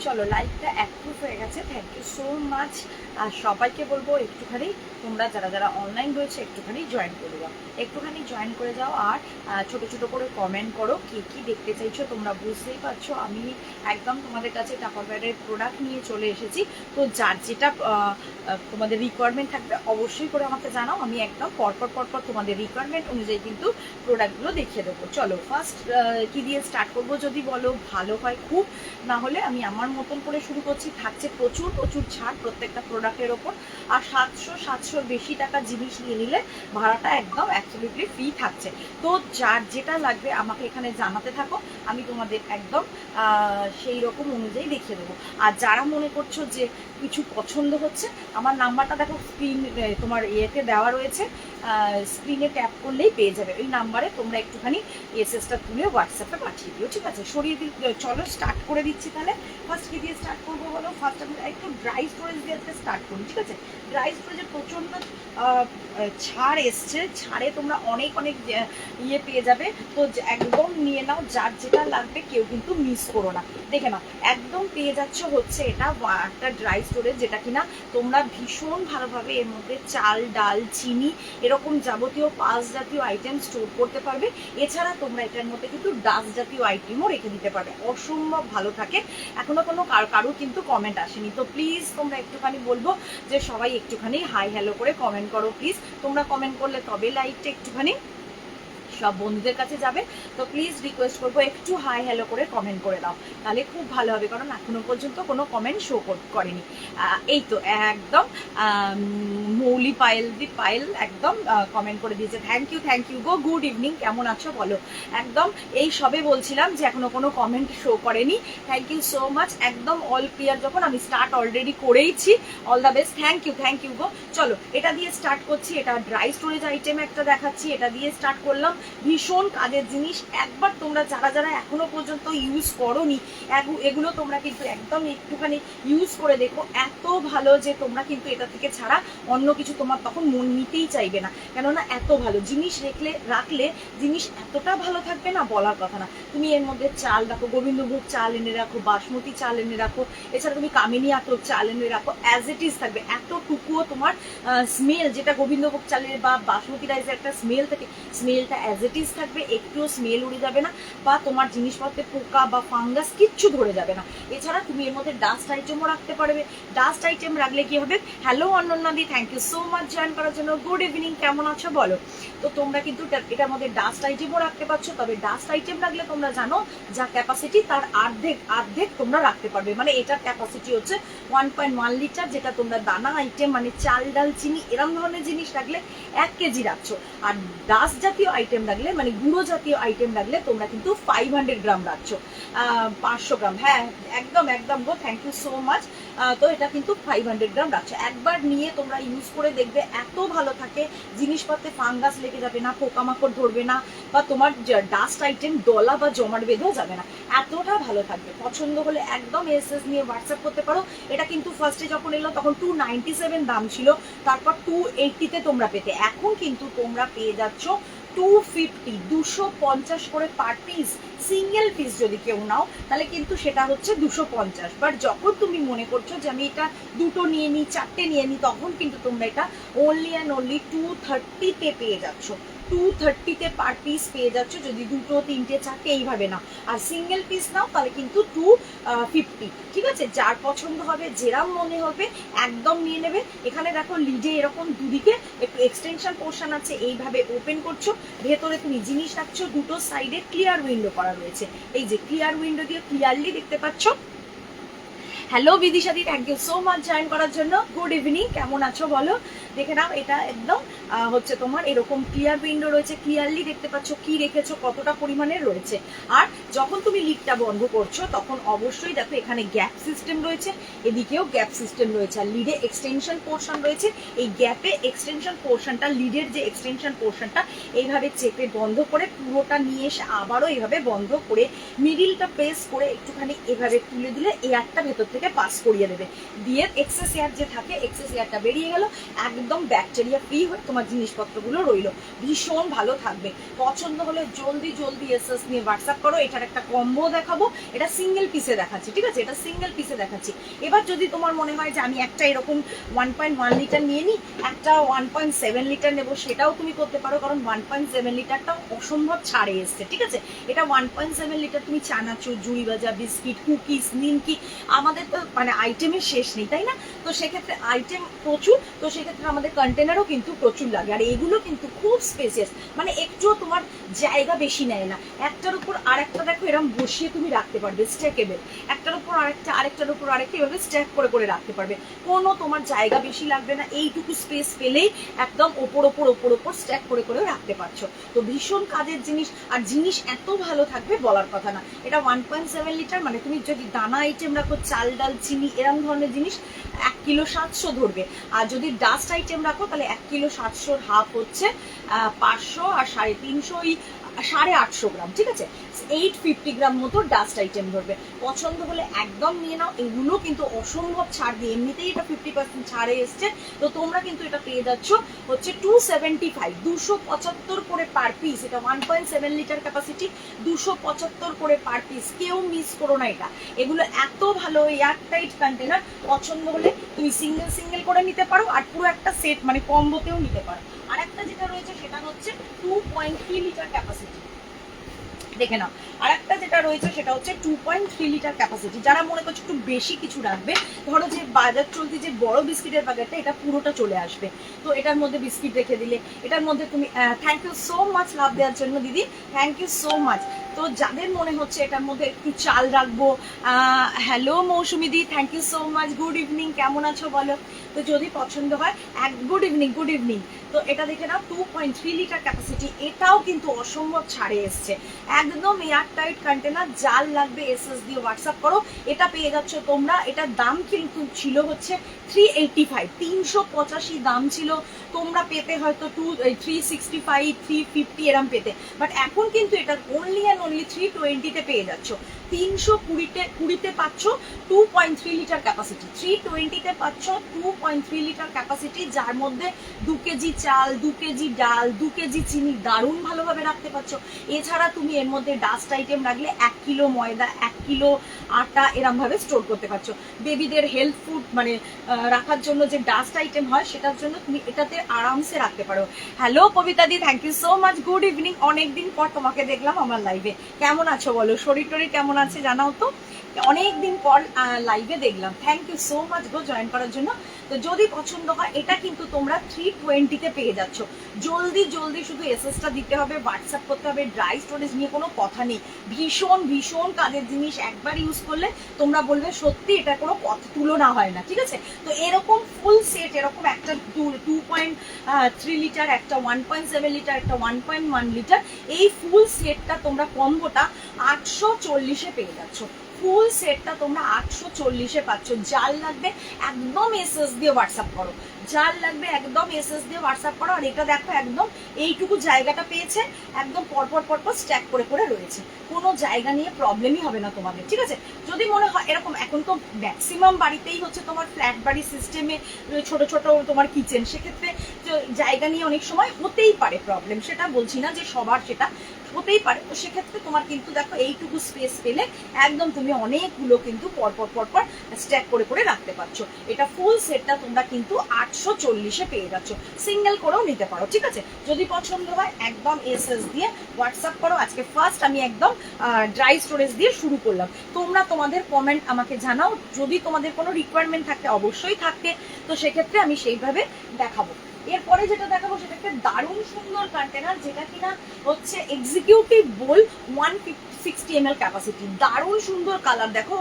চলো লাইভটা অ্যাক্টিভ হয়ে গেছে, থ্যাংক ইউ সো মাচ। আর সবাইকে বলবো একটুখানি তোমরা যারা যারা অনলাইন রয়েছে একটুখানি জয়েন করে যাও, একটুখানি জয়েন করে যাও। আর ছোট ছোট করে কমেন্ট করো কে কী দেখতে চাইছো। তোমরা বুঝতেই পারছো আমি একদম তোমাদের কাছে টাপারওয়্যারের প্রোডাক্ট নিয়ে চলে এসেছি। তো যার যেটা তোমাদের রিকোয়ারমেন্ট থাকবে অবশ্যই করে আমাকে জানাও, আমি একদম পরপর পরপর তোমাদের রিকোয়ারমেন্ট অনুযায়ী কিন্তু প্রোডাক্টগুলো দেখিয়ে দেবো। চলো ফার্স্ট কি দিয়ে স্টার্ট করবো যদি বলো ভালো হয় খুব, না হলে আমি আমার মতন করে শুরু করছি। থাকছে প্রচুর প্রচুর ছাড় প্রত্যেকটা প্রোডাক্টের ওপর। আর 700 বেশি টাকা জিনিস নিয়ে নিলে ভাড়াটা একদম অ্যাবসলিউটলি ফ্রি থাকছে। তো যার যেটা লাগবে আমাকে এখানে জানাতে থাকো, আমি তোমাদের একদম সেই রকম অনুযায়ী দেখিয়ে দেবো। আর যারা মনে করছো যে কিছু পছন্দ হচ্ছে, আমার নাম্বারটা দেখো স্ক্রিন তোমার ইয়েতে দেওয়া রয়েছে, স্ক্রিনে ট্যাপ করলেই পেয়ে যাবে। ওই নাম্বারে তোমরা একটুখানি এসএসটা তুলে হোয়াটসঅ্যাপে পাঠিয়ে দিও, ঠিক আছে? সরিয়ে দিই, চলো স্টার্ট করে দিচ্ছি তাহলে। ফার্স্ট কি দিয়ে স্টার্ট করবো বলো? ফার্স্ট আমি একটু ড্রাই স্টোরেজ দিয়ে স্টার্ট করি, ঠিক আছে? ড্রাই স্টোরেজে প্রচণ্ড ছাড় এসছে, ছাড়ে তোমরা অনেক অনেক ইয়ে পেয়ে যাবে। তো একদম নিয়ে নাও, যার যেটা লাগবে কেউ কিন্তু মিস করো না। দেখে নাও একদম পেয়ে যাচ্ছ হচ্ছে এটা একটা ড্রাই স্টোরেজ, যেটা কিনা তোমরা ভীষণ ভালোভাবে এর মধ্যে চাল ডাল চিনি এরকম যাবতীয় পাঁচ জাতীয় আইটেম স্টোর করতে পারবে। এছাড়া তোমরা এটার মধ্যে কিন্তু ডাস্ট জাতীয় আইটেমও রেখে দিতে পারবে, অসম্ভব ভালো থাকে। এখনো কোনো কারো কিন্তু কমেন্ট আসেনি, তো প্লিজ তোমরা একটুখানি বলবো যে সবাই একটুখানি হাই হ্যালো করে কমেন্ট করো প্লিজ। তোমরা কমেন্ট করলে তবে লাইভটা একটুখানি সব বন্ধুদের কাছে যাবে। তো প্লিজ রিকোয়েস্ট করবো একটু হাই হ্যালো করে কমেন্ট করে দাও, তাহলে খুব ভালো হবে, কারণ এখনো পর্যন্ত কোনো কমেন্ট শো করেনি। এই তো একদম মৌলি পায়েল একদম কমেন্ট করে দিয়েছে, থ্যাংক ইউ গো, গুড ইভিনিং, কেমন আছো বলো। একদম এই সবে বলছিলাম যে এখনো কোনো কমেন্ট শো করেনি, থ্যাংক ইউ সো মাচ। একদম অল ক্লিয়ার, যখন আমি স্টার্ট অলরেডি করেইছি, all the best, thank you গো। চলো এটা দিয়ে স্টার্ট করছি, এটা ড্রাই স্টোরেজ আইটেম একটা দেখাচ্ছি, এটা দিয়ে স্টার্ট করলাম। ভীষণ কাজের জিনিস, একবার তোমরা যারা যারা এখনো পর্যন্ত ইউজ করোনি এগুলো তোমরা কিন্তু একদম একটুখানি ইউজ করে দেখো, এত ভালো যে তোমরা কিন্তু এটা থেকে ছাড়া অন্য কিছু তোমার তখন মন নিতেই চাইবে না। কেননা এত ভালো জিনিস রাখলে জিনিস এতটা ভালো থাকবে না বলার কথা না। তুমি এর মধ্যে চাল রাখো, গোবিন্দভোগ চাল এনে রাখো, বাসমতি চাল এনে রাখো, এছাড়া তুমি কামিনী আতর চাল এনে রাখো, অ্যাজ ইট ইজ থাকবে। এতটুকুও তোমার স্মেল, যেটা গোবিন্দভোগ চালের বা বাসমতি রাইসের একটা স্মেল থাকে, স্মেলটা অ্যাজ ইট ইজ থাকবে, একটুও স্মেল উড়ে যাবে না, বা তোমার জিনিসপত্রে পোকা বা ফাঙ্গাস কিচ্ছু ধরে যাবে না। এছাড়া তুমি এর মধ্যে ডাস্ট আইটেমও রাখতে পারবে। ডাস্ট আইটেম রাখলে কি হবে, হ্যালো অনন্যাদি, thank you so much join করার জন্য, গুড ইভিনিং, কেমন আছো বলো। তো তোমরা কিন্তু এটার মধ্যে ডাস্ট আইটেমও রাখতে পারছো, তবে ডাস্ট আইটেম রাখলে তোমরা জানো যা ক্যাপাসিটি তার অর্ধেক তোমরা রাখতে পারবে। মানে এটার ক্যাপাসিটি হচ্ছে 1.1 লিটার, যেটা তোমরা দানা আইটেম মানে চাল ডাল চিনি এরম ধরনের জিনিস রাখলে 1 কেজি রাখছো। আর ডাস্ট জাতীয় আইটেম রাখলে মানে গুঁড়ো জাতীয় আইটেম রাখলে তোমরা কিন্তু 500 গ্রাম রাখছো, 500 গ্রাম, হ্যাঁ একদম গো, থ্যাংক ইউ সো মাচ। তো এটা কিন্তু 500 গ্রাম রাখছো। একবার নিয়ে তোমরা ইউজ করে দেখবে, এত ভালো থাকে, জিনিসপত্রে ফাঙ্গাস লেগে যাবে না, পোকামাকড় ধরবে না, বা তোমার ডাস্ট আইটেম দলা বা জমাট বেঁধেও যাবে না, এতটা ভালো থাকবে। পছন্দ হলে একদম এসএস নিয়ে হোয়াটসঅ্যাপ করতে পারো। এটা কিন্তু ফার্স্টে যখন এলো তখন 297 দাম ছিল, তারপর 280-তে তোমরা পেতে, এখন কিন্তু তোমরা পেয়ে যাচ্ছ 250, 250 করে পার পিস। সিঙ্গেল পিস যদি কেউ নাও তাহলে কিন্তু সেটা হচ্ছে 250। বাট যখন তুমি মনে করছো যে আমি এটা দুটো নিয়ে নিই, চারটে নিয়ে নিই, তখন কিন্তু তোমরা এটা অনলি অ্যান্ড অনলি 230-তে পেয়ে যাচ্ছ। 230-তে পার পিস পেয়ে যাচ্ছ যদি দুটো তিনটে চারটে এইভাবে নাও। আর সিঙ্গেল পিস নাও তাহলে কিন্তু 250, ঠিক আছে? যার পছন্দ হবে, যেরাম মনে হবে একদম নিয়ে নেবে। এখানে দেখো লিডে এরকম দুদিকে একটু এক্সটেনশন পোর্শন আছে, এইভাবে ওপেন করছো, ভেতরে তুমি জিনিস রাখছো, দুটো সাইডে ক্লিয়ার উইন্ডো করা রয়েছে। এই যে ক্লিয়ার উইন্ডো দিয়ে ক্লিয়ারলি দেখতে পাচ্ছ। হ্যালো বিদিশাদি, thank you so much join করার জন্য, গুড ইভিনিং, কেমন আছো বলো। দেখে নাও এটা একদম হচ্ছে তোমার এরকম ক্লিয়ার উইন্ডো রয়েছে, ক্লিয়ারলি দেখতে পাচ্ছ কি রেখেছো, কতটা পরিমাণের রয়েছে। আর যখন তুমি লিডটা বন্ধ করছো তখন অবশ্যই দেখো এখানে গ্যাপ সিস্টেম রয়েছে, এদিকেও গ্যাপ সিস্টেম রয়েছে, আর লিডে এক্সটেনশন পোর্শন রয়েছে। এই গ্যাপে এক্সটেনশন পোর্শনটা, লিডের যে এক্সটেনশন পোর্শনটা এইভাবে চেপে বন্ধ করে পুরোটা নিয়ে এসে আবারও এইভাবে বন্ধ করে মিডিলটা প্রেস করে একটুখানি এভাবে তুলে দিলে এয়ারটা ভেতর থেকে পাস করিয়ে দেবে, দিয়ে এক্সেস এয়ার যে থাকে এক্সেস এয়ারটা বেরিয়ে গেল। একদম একদম ব্যাকটেরিয়া ফ্রি হয়ে তোমার জিনিসপত্রগুলো রইলো, ভীষণ ভালো থাকবে। পছন্দ হলে জলদি জলদি এসএস নিয়ে হোয়াটসঅ্যাপ করো। এটার একটা কম্বো দেখাবো, এটা সিঙ্গেল পিসে দেখাচ্ছি, ঠিক আছে, এটা সিঙ্গেল পিসে দেখাচ্ছি। এবার যদি তোমার মনে হয় যে আমি একটা এরকম 1.1 লিটার নিয়ে নিই, একটা 1.7 লিটার নেবো, সেটাও তুমি করতে পারো, কারণ 1.7 লিটারটা অসম্ভব ছাড়ে এসছে, ঠিক আছে। এটা 1.7 লিটার তুমি চানাচুর, ঝুড়ি ভাজা, বিস্কিট, কুকিজ, নিমকি, আমাদের তো মানে আইটেমের শেষ নেই, তাই না? তো সেক্ষেত্রে আইটেম প্রচুর, তো সেক্ষেত্রে আমাদের কন্টেনারও কিন্তু প্রচুর লাগে। আর এগুলো কিন্তু খুব স্পেসিয়াস, মানে একটুও তোমার জায়গা বেশি নেয় না। একটার উপর আরেকটা দেখো এরকম বসিয়ে তুমি রাখতে পারবে, স্ট্যাকেবল, একটার উপর আরেকটা, আরেকটার উপর আরেকটা, এভাবে স্ট্যাক করে করে রাখতে পারবে, কোনো তোমার জায়গা বেশি লাগবে না। এইটুকু স্পেস পেলেই একদম ওপর ওপর ওপর ওপর স্ট্যাক করে করে রাখতে পারছো। তো ভীষণ কাজের জিনিস, আর জিনিস এত ভালো থাকবে বলার কথা না। এটা 1.7 লিটার, মানে তুমি যদি দানা আইটেম রাখো, চাল ডাল চিনি এরম ধরনের জিনিস, 1 কিলো 700 ধরবে। আর যদি ডাস্ট আইটেম রাখো তাহলে 1 কিলো 700 হাফ হচ্ছে 500, আর 350, 850 গ্রাম, ঠিক আছে, 850 গ্রাম মতো ডাস্ট আইটেম ধরবে। পছন্দ হলে একদম নিয়ে নাও। এগুলো কিন্তু অসম্ভব ছাড় দিয়ে, এমনিতেই এটা 50% ছাড়ে এসছে, তো তোমরা কিন্তু এটা পেয়ে যাচ্ছ হচ্ছে 275, 275 করে পার পিস। এটা 1.7 লিটার ক্যাপাসিটি, 275 করে পার পিস। কেউ মিস করো না এটা, এগুলো এত ভালো এয়ার টাইট কন্টেনার। পছন্দ হলে তুমি সিঙ্গেল সিঙ্গেল করে নিতে পারো, আর পুরো একটা সেট মানে কম্বোতেও নিতে পারো। আর একটা যেটা রয়েছে সেটা হচ্ছে 2.3 লিটার ক্যাপাসিটি, দেখে নাও। আর একটা যেটা রয়েছে সেটা হচ্ছে 2.3 লিটার ক্যাপাসিটি। যারা মনে করছে একটু বেশি কিছু রাখবে, ধরো যে বাজার চলতি যে বড় বিস্কিটের প্যাকেটটা, এটা পুরোটা চলে আসবে, তো এটার মধ্যে বিস্কিট রেখে দিলে, এটার মধ্যে তুমি thank you so much love দেওয়ার জন্য দিদি, থ্যাংক ইউ সো মাচ। তো যাদের মনে হচ্ছে এটার মধ্যে একটু চাল রাখবো, হ্যালো মৌসুমি দি, thank you so much, good evening, কেমন আছো বলো। তো যদি পছন্দ হয় গুড ইভিনিং, গুড ইভিনিং। তো এটা দেখে নাও 2.3 লিটার ক্যাপাসিটি, এটাও কিন্তু অসম্ভব ছাড়ে এসছে, একদম এয়ার টাইট কন্টেনার। জাল লাগবে এসএস দিয়ে হোয়াটসঅ্যাপ করো, এটা পেয়ে যাচ্ছ তোমরা। এটার দাম কিন্তু ছিল হচ্ছে 385, 385 দাম ছিল, তোমরা পেতে হয়তো 365, 350 এরম পেতে, বাট এখন কিন্তু এটা অনলি অ্যান্ড অনলি 320-তে পেয়ে যাচ্ছ। 320-তে পাচ্ছ 2.3 লিটার ক্যাপাসিটি, 320-তে পাচ্ছ 2.3 লিটার ক্যাপাসিটি, যার মধ্যে 2 কেজি চাল, 2 কেজি ডাল, 2 কেজি চিনি দারুণ ভালোভাবে রাখতে পারছো। এছাড়া তুমি এর মধ্যে ডাস্ট আইটেম রাখলে 1 কিলো ময়দা, 1 কিলো আটা এরম ভাবে স্টোর করতে পারছো। বেবিদের হেলথ ফুড মানে রাখার জন্য যে ডাস্ট আইটেম হয়, সেটার জন্য তুমি এটাতে আরামসে রাখতে পারো। হ্যালো কবিতা দি, thank you so much, good evening. অনেকদিন পর তোমাকে দেখলাম আমার লাইভে, কেমন আছো বলো, শরীর টরীর কেমন আছে জানাও তো, অনেকদিন পর লাইভে দেখলাম। থ্যাংক ইউ সো মাচ গো জয়েন করার জন্য। তো যদি পছন্দ হয়, এটা কিন্তু তোমরা 320-তে পেয়ে যাচ্ছ। জলদি জলদি শুধু এসএসটা দিতে হবে, হোয়াটসঅ্যাপ করতে হবে, ড্রাই স্টোরেজ নিয়ে কোনো কথা নেই। ভীষণ ভীষণ কাজের জিনিস, একবার ইউজ করলে তোমরা বলবে সত্যি এটা কোনো তুলনা হয় না, ঠিক আছে। তো এরকম ফুল সেট, এরকম একটা 2.3 লিটার, একটা 1.7 লিটার, একটা 1.1 লিটার, এই ফুল সেটটা তোমরা কম্বোটা 840-এ পেয়ে যাচ্ছ। ফুল সেটটা তোমরা 840-এ পাচ্ছ। জাল লাগবে একদম এসএস দিয়ে হোয়াটসঅ্যাপ করো, জাল লাগবে একদম এসএস দিয়ে হোয়াটসঅ্যাপ করো। আর এটা দেখো একদম এইটুকু জায়গাটা পেয়েছে, একদম পরপর পরপর স্ট্যাক করে করে রয়েছে, কোনো জায়গা নিয়ে প্রবলেমই হবে না তোমাদের, ঠিক আছে। যদি মনে হয় এরকম, এখন তো ম্যাক্সিমাম বাড়িতেই হচ্ছে তোমার ফ্ল্যাট বাড়ি সিস্টেমে ছোট ছোট তোমার কিচেন, সেক্ষেত্রে জায়গা নিয়ে অনেক সময় হতেই পারে প্রবলেম, সেটা বলছি না যে সবার সেটা হতেই পারে। তো সেক্ষেত্রে তোমার কিন্তু দেখো এইটুকু স্পেস পেলে একদম তুমি অনেকগুলো কিন্তু পরপর পরপর স্ট্যাক করে করে রাখতে পারছো। এটা ফুল সেটটা তোমরা কিন্তু 840-এ পেয়ে যাচ্ছ, সিঙ্গেল করেও নিতে পারো, ঠিক আছে। যদি পছন্দ হয় একদম এসএস দিয়ে হোয়াটসঅ্যাপ করো। আজকে ফার্স্ট আমি একদম ড্রাই স্টোরেজ দিয়ে শুরু করলাম। তোমরা তোমাদের কমেন্ট আমাকে জানাও, যদি তোমাদের কোনো রিকোয়ারমেন্ট থাকে, অবশ্যই থাকবে, তো সেক্ষেত্রে আমি সেইভাবে দেখাবো। এরপরে যেটা দেখাবো সেটা একটা দারুণ সুন্দর কন্টেনার, যেটা কিনা হচ্ছে এক্সিকিউটিভ বোল, 160 ml ক্যাপাসিটি, দারুণ সুন্দর কালার, দেখো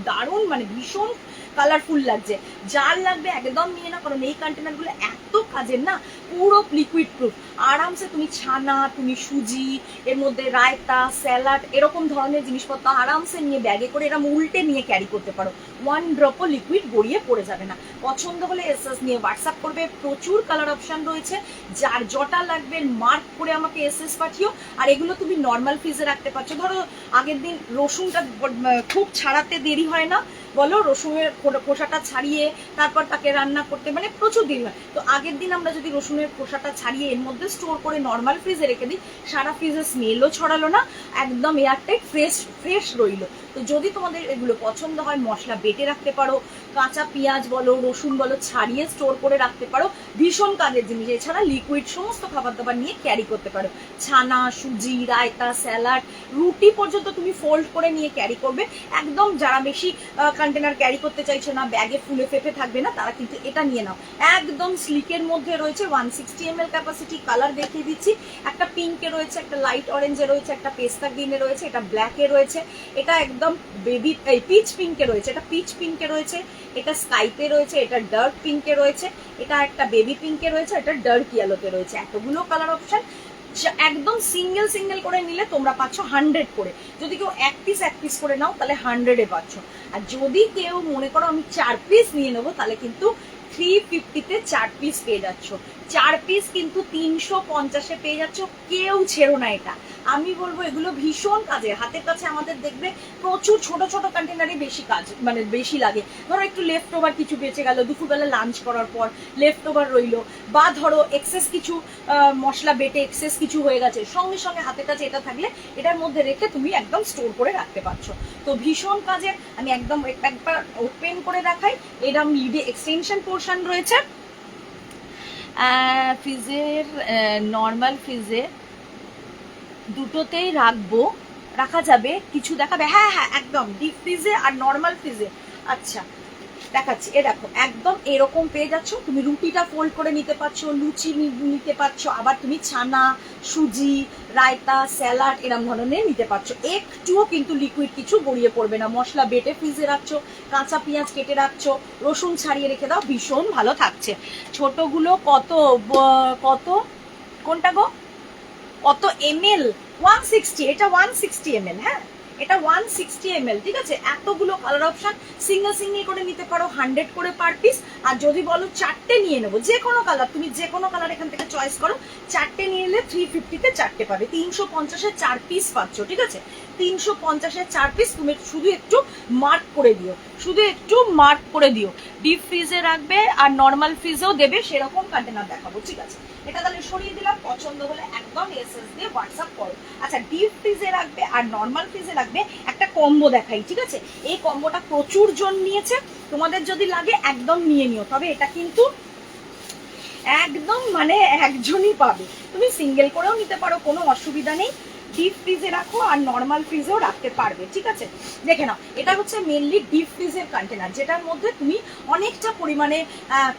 দারুণ মানে ভীষণ কালারফুল লাগছে। জাল লাগবে একদম নিয়ে না, কারণ এই কন্টেনারগুলো এত কাজের না, পুরো লিকুইড প্রুফ। আরামসে তুমি ছানা, তুমি সুজি, এর মধ্যে রায়তা, স্যালাড এরকম ধরনের জিনিসপত্র আরামসে নিয়ে ব্যাগে করে এরকম উল্টে নিয়ে ক্যারি করতে পারো। 1 ড্রপও লিকুইড গড়িয়ে পড়ে যাবে না। পছন্দ হলে এসএস নিয়ে হোয়াটসঅ্যাপ করবে, প্রচুর কালার অপশন রয়েছে, যার জটা লাগবে মার্ক করে আমাকে এসএস পাঠিও। আর এগুলো তুমি নর্মাল ফ্রিজে রাখতে পারছো। ধরো আগের দিন রসুনটা খুব ছাড়াতে দেরি হয় না বলো, রসুনের খোসাটা ছাড়িয়ে তারপর তাকে রান্না করতে মানে প্রচুর দেরি হয়। তো আগের দিন আমরা যদি রসুনের খোসাটা ছাড়িয়ে এর মধ্যে স্টোর করে নর্মাল ফ্রিজে রেখে দিই, সারা ফ্রিজে স্মেলও ছড়ালো না, একদম এয়ারটাইট ফ্রেশ রইলো। তো যদি তোমাদের এগুলো পছন্দ হয়, মশলা বেটে রাখতে পারো, কাঁচা পেঁয়াজ বলো, রসুন বলো, ছাড়িয়ে স্টোর করে রাখতে পারো, ভীষণ কাজের জিনিস। এছাড়া লিকুইড সমস্ত খাবার দাবার নিয়ে ক্যারি করতে পারো। ছানা, সুজি, রায়তা, স্যালাড, রুটি পর্যন্ত তুমি ফোল্ড করে নিয়ে ক্যারি করবে। একদম যারা বেশি কন্টেনার ক্যারি করতে চাইছো না, ব্যাগে ফুলে ফেপে থাকবে না, তারা কিন্তু এটা নিয়ে নাও। একদম স্লিকের মধ্যে রয়েছে, 160 ml ক্যাপাসিটি। কালার দেখিয়ে দিচ্ছি, একটা পিঙ্কে রয়েছে, একটা লাইট অরেঞ্জে রয়েছে, একটা পেস্তা গ্রিনে রয়েছে, এটা ব্ল্যাকে রয়েছে, এটা একদম বেবি পিচ পিঙ্কে রয়েছে, এটা পিচ পিঙ্কে রয়েছে, এটা স্কাইতে রয়েছে, এটা ডার্ক পিঙ্কে রয়েছে, এটা একটা বেবি পিঙ্কে রয়েছে, এটা ডার্ক ইয়েলোতে রয়েছে। এতগুলো কালার অপশন একদম সিঙ্গেল করে নিলে তোমরা পাচ্ছ 100 করে। যদি কেউ এক পিস করে নাও তাহলে 100-এ পাচ্ছ। আর যদি কেউ মনে করো আমি 4 পিস নিয়ে নেবো, তাহলে কিন্তু 350-তে 4 পিস পেয়ে যাচ্ছ। 4 পিস কিন্তু 350-এ পেয়ে যাচ্ছ। কেউ ছেড়ো না এটা, আমি বলবো এগুলো ভীষণ কাজে। হাতের কাছে আমাদের দেখবে প্রচুর ছোট ছোট কন্টেনারে বেশি কাজ মানে বেশি লাগে। ধরো একটু লেফট ওভার কিছু বেঁচে গেল, দুপুরবেলা লাঞ্চ করার পর লেফট ওভার রইলো, বা ধরো এক্সেস কিছু মশলা বেটে এক্সেস কিছু হয়ে গেছে, সঙ্গে সঙ্গে হাতের কাছে এটা থাকলে এটার মধ্যে রেখে তুমি একদম স্টোর করে রাখতে পারছো। তো ভীষণ কাজে। আমি একদম একবার ওপেন করে দেখাই। এরকম লিডে এক্সটেনশন পোর্শন রয়েছে ফ্রিজের, নর্মাল ফ্রিজে দুটোতেই রাখা যাবে। কিছু দেখাবে, হ্যাঁ একদম ডিপ ফ্রিজে আর নর্মাল ফ্রিজে। আচ্ছা দেখাচ্ছি, এ দেখো একদম এরকম পেয়ে যাচ্ছ। তুমি রুটিটা ফোল্ড করে নিতে পারছো, লুচি নিতে পারছো, আবার তুমি ছানা, সুজি, রায়তা, স্যালাড এরকম ধরনের নিতে পারছো। একটুও কিন্তু লিকুইড কিছু গড়িয়ে পড়বে না। মশলা বেটে ফ্রিজে রাখছো, কাঁচা পেঁয়াজ কেটে রাখছো, রসুন ছাড়িয়ে রেখে দাও, ভীষণ ভালো থাকছে। ছোটগুলো কত কোনটা গো, কত ml? 160, এটা 160 ml। হ্যাঁ এটা 160 ml, ঠিক আছে। এতগুলো কালার অপশন, সিঙ্গেল করে নিতে পারো, 100 করে পার পিস। আর যদি বলো 4টে নিয়ে নেবো, যে কোনো কালার, তুমি যে কোনো কালার এখান থেকে চয়েস করো, 4টে নিয়ে নিলে 350-তে 4টে পাবে, 350-এ 4 পিস পাচ্ছ, ঠিক আছে। 350-এ 4 পিস। তুমি শুধু একটু মার্ক করে দিও, ডিপ ফ্রিজে রাখবে আর নর্মাল ফ্রিজেও দেবে, সেরকম কন্টেনার দেখাবো, ঠিক আছে। এটা তাহলে সরিয়ে দিলাম। পছন্দ হলে একদম এসএস দিয়ে হোয়াটসঅ্যাপ করো। আচ্ছা ডিপ ফ্রিজে রাখবে আর নর্মাল ফ্রিজে রাখবে, একটা কম্বো দেখাই, ঠিক আছে। এই কম্বোটা প্রচুর জন নিয়েছে, তোমাদের যদি লাগে একদম নিয়ে নিও। তবে এটা কিন্তু একদম মানে একজনই পাবে, তুমি সিঙ্গেল করেও নিতে পারো, কোনো অসুবিধা নেই। ডিপ ফ্রিজে রাখো আর নর্মাল ফ্রিজেও রাখতে পারবে, ঠিক আছে। দেখে নাও, এটা হচ্ছে মেনলি ডিপ ফ্রিজের কন্টেনার, যেটার মধ্যে তুমি অনেকটা পরিমাণে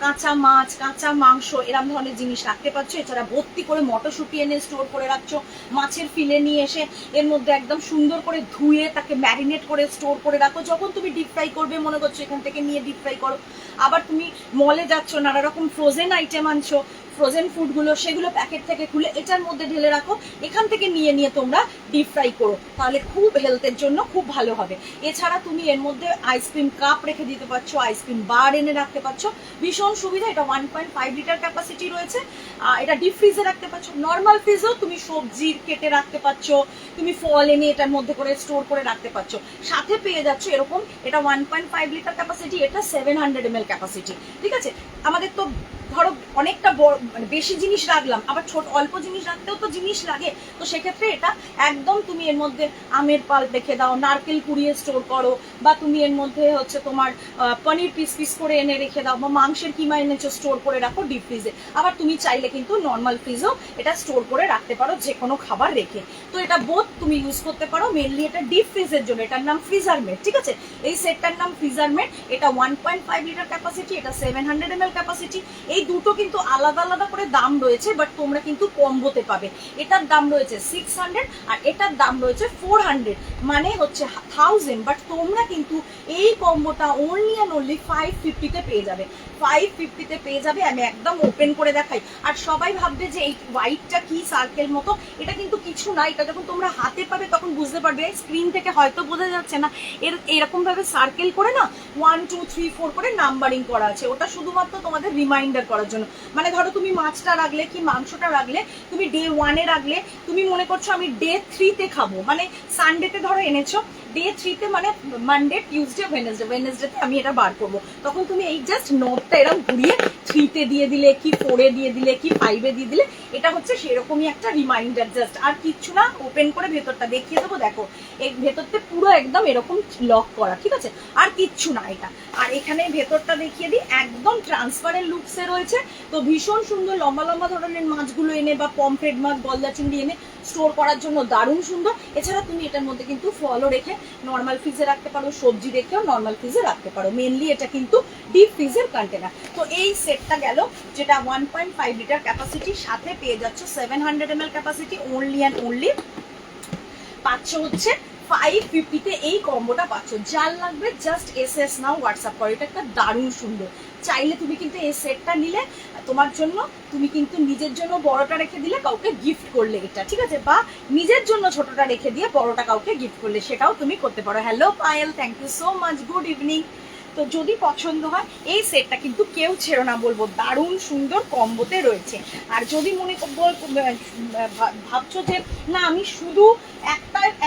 কাঁচা মাছ, কাঁচা মাংস এরকম ধরনের জিনিস রাখতে পারছো। এছাড়া ভর্তি করে মটরশুঁটি এনে স্টোর করে রাখছো, মাছের ফিলে নিয়ে এসে এর মধ্যে একদম সুন্দর করে ধুয়ে তাকে ম্যারিনেট করে স্টোর করে রাখো। যখন তুমি ডিপ ফ্রাই করবে মনে করছো, এখান থেকে নিয়ে ডিপ ফ্রাই করো। আবার তুমি মলে যাচ্ছ, নানা রকম ফ্রোজেন আইটেম আনছো, ফ্রোজেন ফুডগুলো, সেগুলো প্যাকেট থেকে খুলে এটার মধ্যে ঢেলে রাখো, এখান থেকে নিয়ে তোমরা ডিপ ফ্রাই করো, তাহলে খুব হেলথের জন্য খুব ভালো হবে। এছাড়া তুমি এর মধ্যে আইসক্রিম কাপ রেখে দিতে পারছো, আইসক্রিম বার এনে রাখতে পারছো, ভীষণ সুবিধা। এটা 1.5 লিটার ক্যাপাসিটি রয়েছে, এটা ডিপ ফ্রিজে রাখতে পারছো। নর্মাল ফ্রিজেও তুমি সবজি কেটে রাখতে পারছো, তুমি ফল এনে এটার মধ্যে করে স্টোর করে রাখতে পারছো। সাথে পেয়ে যাচ্ছ এরকম, এটা 1.5 লিটার ক্যাপাসিটি, এটা 700 ml ক্যাপাসিটি, ঠিক আছে। আমাদের তো ধরো অনেকটা বড় মানে বেশি জিনিস রাখলাম, আবার ছোট অল্প জিনিস রাখতেও তো জিনিস লাগে, তো সেক্ষেত্রে এটা একদম তুমি এর মধ্যে আমের পাল্প রেখে দাও, নারকেল কুড়িয়ে স্টোর করো, বা তুমি এর মধ্যে হচ্ছে তোমার পনির পিস করে এনে রেখে দাও, বা মাংসের কিমা এনেছো স্টোর করে রাখো ডিপ ফ্রিজে। আবার তুমি চাইলে কিন্তু নর্মাল ফ্রিজেও এটা স্টোর করে রাখতে পারো, যে কোনো খাবার রেখে। তো এটা বোথ তুমি ইউজ করতে পারো। মেনলি এটা ডিপ ফ্রিজের জন্য, এটার নাম ফ্রিজার মেট, ঠিক আছে। এই সেটটার নাম ফ্রিজার মেট, এটা 1.5 লিটার ক্যাপাসিটি, এটা 700 ml ক্যাপাসিটি। এই দুটো কিন্তু আলাদা আলাদা করে দাম রয়েছে, বাট তোমরা কিন্তু কম্বোতে পাবে। এটার দাম রয়েছে 600 আর এটার দাম রয়েছে 400, মানে হচ্ছে 1000, বাট তোমরা কিন্তু এই কম্বোটা অনলি অ্যান্ড অনলি 550-তে পেয়ে যাবে। 550-তে পেয়ে যাবে। আমি একদম ওপেন করে দেখাই। আর সবাই ভাববে যে এই হোয়াইটটা কি সার্কেল মতো, এটা কিন্তু কিছু না। এটা যখন তোমরা হাতে পাবে তখন বুঝতে পারবে, স্ক্রিন থেকে হয়তো বোঝা যাচ্ছে না, এরকম ভাবে সার্কেল করে না 1 2 3 4 করে নাম্বারিং করা আছে। ওটা শুধুমাত্র তোমাদের রিমাইন্ডার করার জন্য। মানে ধরো তুমি মাছটা রাখলে কি মাংসটা রাখলে, তুমি ডে 1-এ রাখলে, তুমি মনে করছো আমি ডে 3-তে খাবো, মানে সানডেতে ধরো এনেছো, ডে 3-তে মানে মানডে টিউসডে ওয়েনেসডেতে আমি এটা বার করবো, তখন তুমি এই জাস্ট নোটটা এরকম ঘুরিয়ে 3-তে দিয়ে দিলে কি 4-এ দিয়ে দিলে কি 5-এ দিয়ে দিলে, এটা হচ্ছে সেরকমই একটা রিমাইন্ডার জাস্ট, আর কিচ্ছু না। ওপেন করে ভেতরটা দেখিয়ে দেবো, দেখো এই ভেতরতে পুরো একদম এরকম লক করা, ঠিক আছে, আর কিচ্ছু না এটা। আর এখানে ভেতরটা দেখিয়ে দিই, একদম ট্রান্সপারেন্ট লুকসে রয়েছে। তো ভীষণ সুন্দর, লম্বা লম্বা ধরনের মাছগুলো এনে বা পমফ্রেট মাছ, গলদা চিংড়ি এনে স্টোর করার জন্য দারুণ সুন্দর। এছাড়া তুমি এটার মধ্যে কিন্তু ফলও রেখে নর্মাল ফ্রিজে রাখতে পারো, সবজি রেখেও নর্মাল ফ্রিজে রাখতে পারো। মেনলি এটা কিন্তু ডিপ ফ্রিজের কন্টেনার। তো এই সেটটা গেল, যেটা 1.5 লিটার ক্যাপাসিটি, সাথে পেয়ে যাচ্ছ 700 ml capacity, only and only পাচ্ছ হচ্ছে 550-তে এই কম্বোটা পাচ্ছ। যার লাগবে জাস্ট এসএস নাও, হোয়াটসঅ্যাপ করো। এটা একটা দারুণ সুন্দর। চাইলে তুমি কিন্তু এই সেটটা নিলে তোমার জন্য, তুমি কিন্তু নিজের জন্য বড়টা রেখে দিলে, কাউকে গিফট করলে এটা, ঠিক আছে, বা নিজের জন্য ছোটটা রেখে দিয়ে বড়টা কাউকে গিফট করলে সেটাও তুমি করতে পারো। Hello Payel, thank you so much, good evening. তো যদি পছন্দ হয় এই সেটটা কিন্তু কেউ ছেড়ো না বলবো, দারুণ সুন্দর কম্বোতে রয়েছে। আর যদি মনে ভাবছো যে না আমি শুধু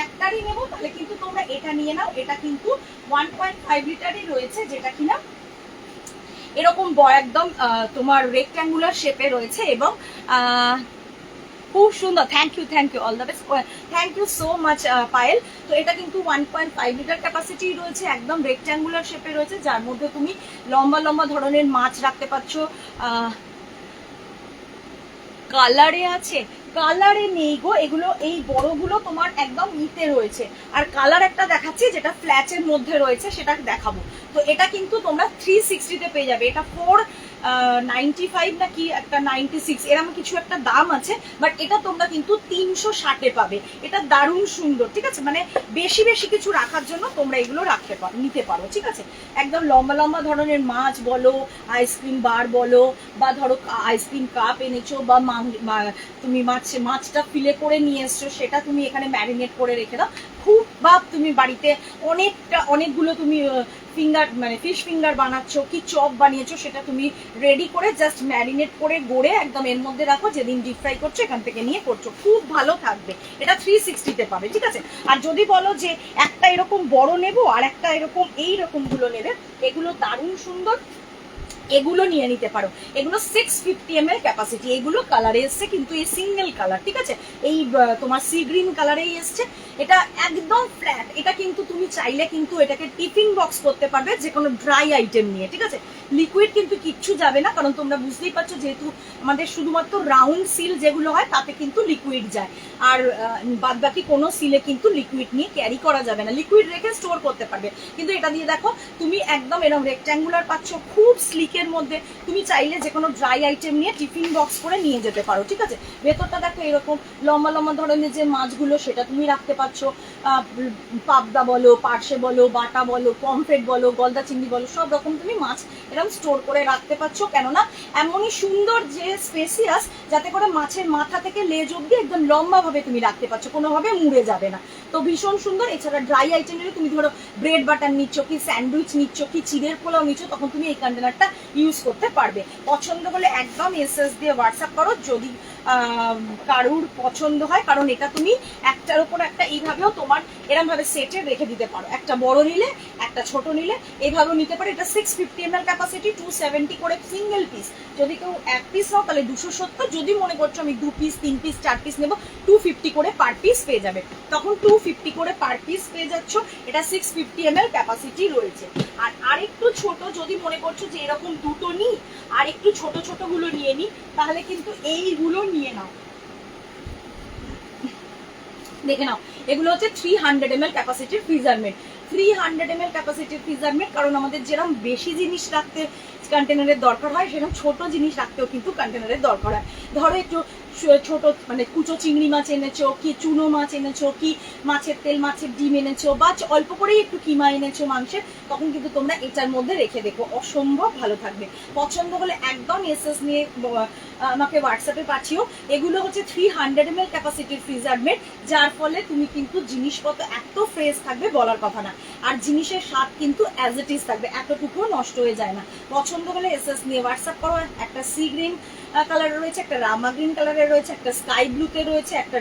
একটারই নেবো, তাহলে কিন্তু তোমরা এটা নিয়ে নাও। এটা কিন্তু 1.5 লিটারই রয়েছে, যেটা কিনা এরকম একদম তোমার রেক্ট্যাঙ্গুলার শেপে রয়েছে, এবং খুব সুন্দর। Thank you, all the best, thank you so much Payel. তো এটা কিন্তু 1.5 লিটার ক্যাপাসিটি রয়েছে, একদম রেক্ট্যাঙ্গুলার শেপে রয়েছে, যার মধ্যে তুমি লম্বা লম্বা ধরনের মাছ রাখতে পারছো। কালারে আছে, কালারে নেই গো এগুলো, এই বড়গুলো তোমার একদম ইতে রয়েছে। আর কালার একটা দেখাচ্ছি যেটা ফ্ল্যাটের মধ্যে রয়েছে, সেটা দেখাবো। তো এটা কিন্তু তোমরা 360-তে পেয়ে যাবে। এটা 495 না কি একটা 96 এরকম কিছু একটা দাম আছে, বাট এটা তোমরা কিন্তু 360-এ পাবে। এটা দারুণ সুন্দর, ঠিক আছে, মানে বেশি বেশি কিছু রাখার জন্য তোমরা এগুলো নিতে পারো, ঠিক আছে। একদম লম্বা লম্বা ধরনের মাছ বলো, আইসক্রিম বার বলো, বা ধরো আইসক্রিম কাপ এনেছো, বা তুমি মাছটা ফিলে করে নিয়ে এসছো, সেটা তুমি এখানে ম্যারিনেট করে রেখে দাও। খুব, বা তুমি বাড়িতে অনেকগুলো তুমি ফিঙ্গার মানে ফিশ ফিঙ্গার বানাচ্ছো কি চপ বানিয়েছো, সেটা তুমি রেডি করে জাস্ট ম্যারিনেট করে গড়ে একদম এর মধ্যে রাখো, যেদিন ডিপ ফ্রাই করছো এখান থেকে নিয়ে করছো, খুব ভালো থাকবে। এটা 360-তে পাবে, ঠিক আছে। আর যদি বলো যে একটা এরকম বড় নেবো আর একটা এরকম এইরকম গুলো নেবে, এগুলো দারুণ সুন্দর, এগুলো নিয়ে নিতে পারো। এগুলো 650 ml ক্যাপাসিটি, এগুলো কালারে এসছে, কিন্তু এই সিঙ্গেল কালার, ঠিক আছে, এই তোমার সি গ্রিন কালারেই এসছে। এটা একদম ফ্ল্যাট। এটা কিন্তু তুমি চাইলে কিন্তু এটাকে টিফিন বক্স করতে পারবে যে কোনো ড্রাই আইটেম নিয়ে, ঠিক আছে। লিকুইড কিন্তু কিচ্ছু যাবে না, কারণ তোমরা বুঝতেই পারছো যেহেতু আমাদের শুধুমাত্র রাউন্ড সিল যেগুলো হয় তাতে কিন্তু লিকুইড যায়, আর বাদ বাকি কোনো সিলে কিন্তু লিকুইড নিয়ে ক্যারি করা যাবে না, লিকুইড রেখে স্টোর করতে পারবে। কিন্তু এটা দিয়ে দেখো তুমি একদম এরকম রেক্ট্যাঙ্গুলার পাচ্ছ, খুব স্লিকের মধ্যে। তুমি চাইলে যে কোনো ড্রাই আইটেম নিয়ে টিফিন বক্স করে নিয়ে যেতে পারো, ঠিক আছে। ভেতরটা দেখো এরকম লম্বা লম্বা ধরনের যে মাছগুলো, সেটা তুমি রাখতে পারছো, পাবদা বলো, পার্শে বলো, বাটা বলো, পমফ্রেট বলো, গলদা চিংড়ি বলো, সব রকম তুমি মাছ এরকম স্টোর করে রাখতে পারছো। কেননা এমনই সুন্দর যে স্পেসিয়াস, যাতে করে মাছের মাথা থেকে লেজ অব্দি একদম লম্বা ভাবে তুমি রাখতে পারছো, কোনোভাবে মুড়ে যাবে না। তো ভীষণ সুন্দর। এছাড়া ড্রাই আইটেম নিলে তুমি ধরো ব্রেড বাটার নিচ্ছ, কি স্যান্ডউইচ নিচ্ছ, কি চিড়ের পোলাও নিচ্ছ, তখন তুমি এই কন্টেনারটা ইউজ করতে পারবে। পছন্দ হলে একদম এসএস দিয়ে হোয়াটসঅ্যাপ করো যদি কারুর পছন্দ হয়, কারণ এটা তুমি একটার উপর একটা এইভাবেও তোমার এরম ভাবে সেটে রেখে দিতে পারো। একটা বড় নিলে, একটা ছোট নিলে এইভাবেও নিতে পারো। এটা 650 ml ক্যাপাসিটি, 270 করে সিঙ্গেল পিস। যদি কেউ এক পিস নাও তাহলে 270, যদি মনে করছো আমি 2 পিস 3 পিস 4 পিস নেবো, 250 করে পার পিস পেয়ে যাবে। তখন 250 করে পার পিস পেয়ে যাচ্ছ। এটা 650 ml ক্যাপাসিটি রয়েছে। আর আরেকটু ছোট যদি মনে করছো যে এরকম দুটো নিই আর একটু ছোট ছোট গুলো নিয়ে নিই, তাহলে কিন্তু এইগুলো নিয়ে নাও। দেখে নাও, এগুলো হচ্ছে 300 ml ক্যাপাসিটির ফ্রিজার মেড। 300 ml ক্যাপাসিটির ফ্রিজার মেট, কারণ আমাদের যেরকম বেশি জিনিস রাখতে কন্টেনারের দরকার হয় সেরকম ছোট জিনিস রাখতেও কিন্তু কন্টেনারের দরকার হয়। ধরো একটু ছোট মানে কুচো চিংড়ি মাছ এনেছো, কি চুনো মাছ এনেছো, কি মাছের তেল মাছের ডিম এনেছো, বা অল্প করেই একটু কিমা এনেছো মাংসের, তখন কিন্তু তোমরা এটার মধ্যে রেখে দেখো, অসম্ভব ভালো থাকবে। পছন্দ হলে একদম এসএস নিয়ে আমাকে হোয়াটসঅ্যাপে পাঠিও। এগুলো হচ্ছে 300 ml ক্যাপাসিটির ফ্রিজার মেট, যার ফলে তুমি কিন্তু জিনিসপত্র এত ফ্রেশ থাকবে বলার কথা না, আর জিনিসের স্বাদ কিন্তু অ্যাজ ইট ইজ থাকবে, এতটুকুও নষ্ট হয়ে যায় না। পছন্দ হলে এসএস নিয়ে হোয়াটসঅ্যাপ করো। একটা সি গ্রিন কালারের রয়েছে, একটা রামা গ্রিন কালারের রয়েছে, একটা স্কাই ব্লুতে রয়েছে, একটা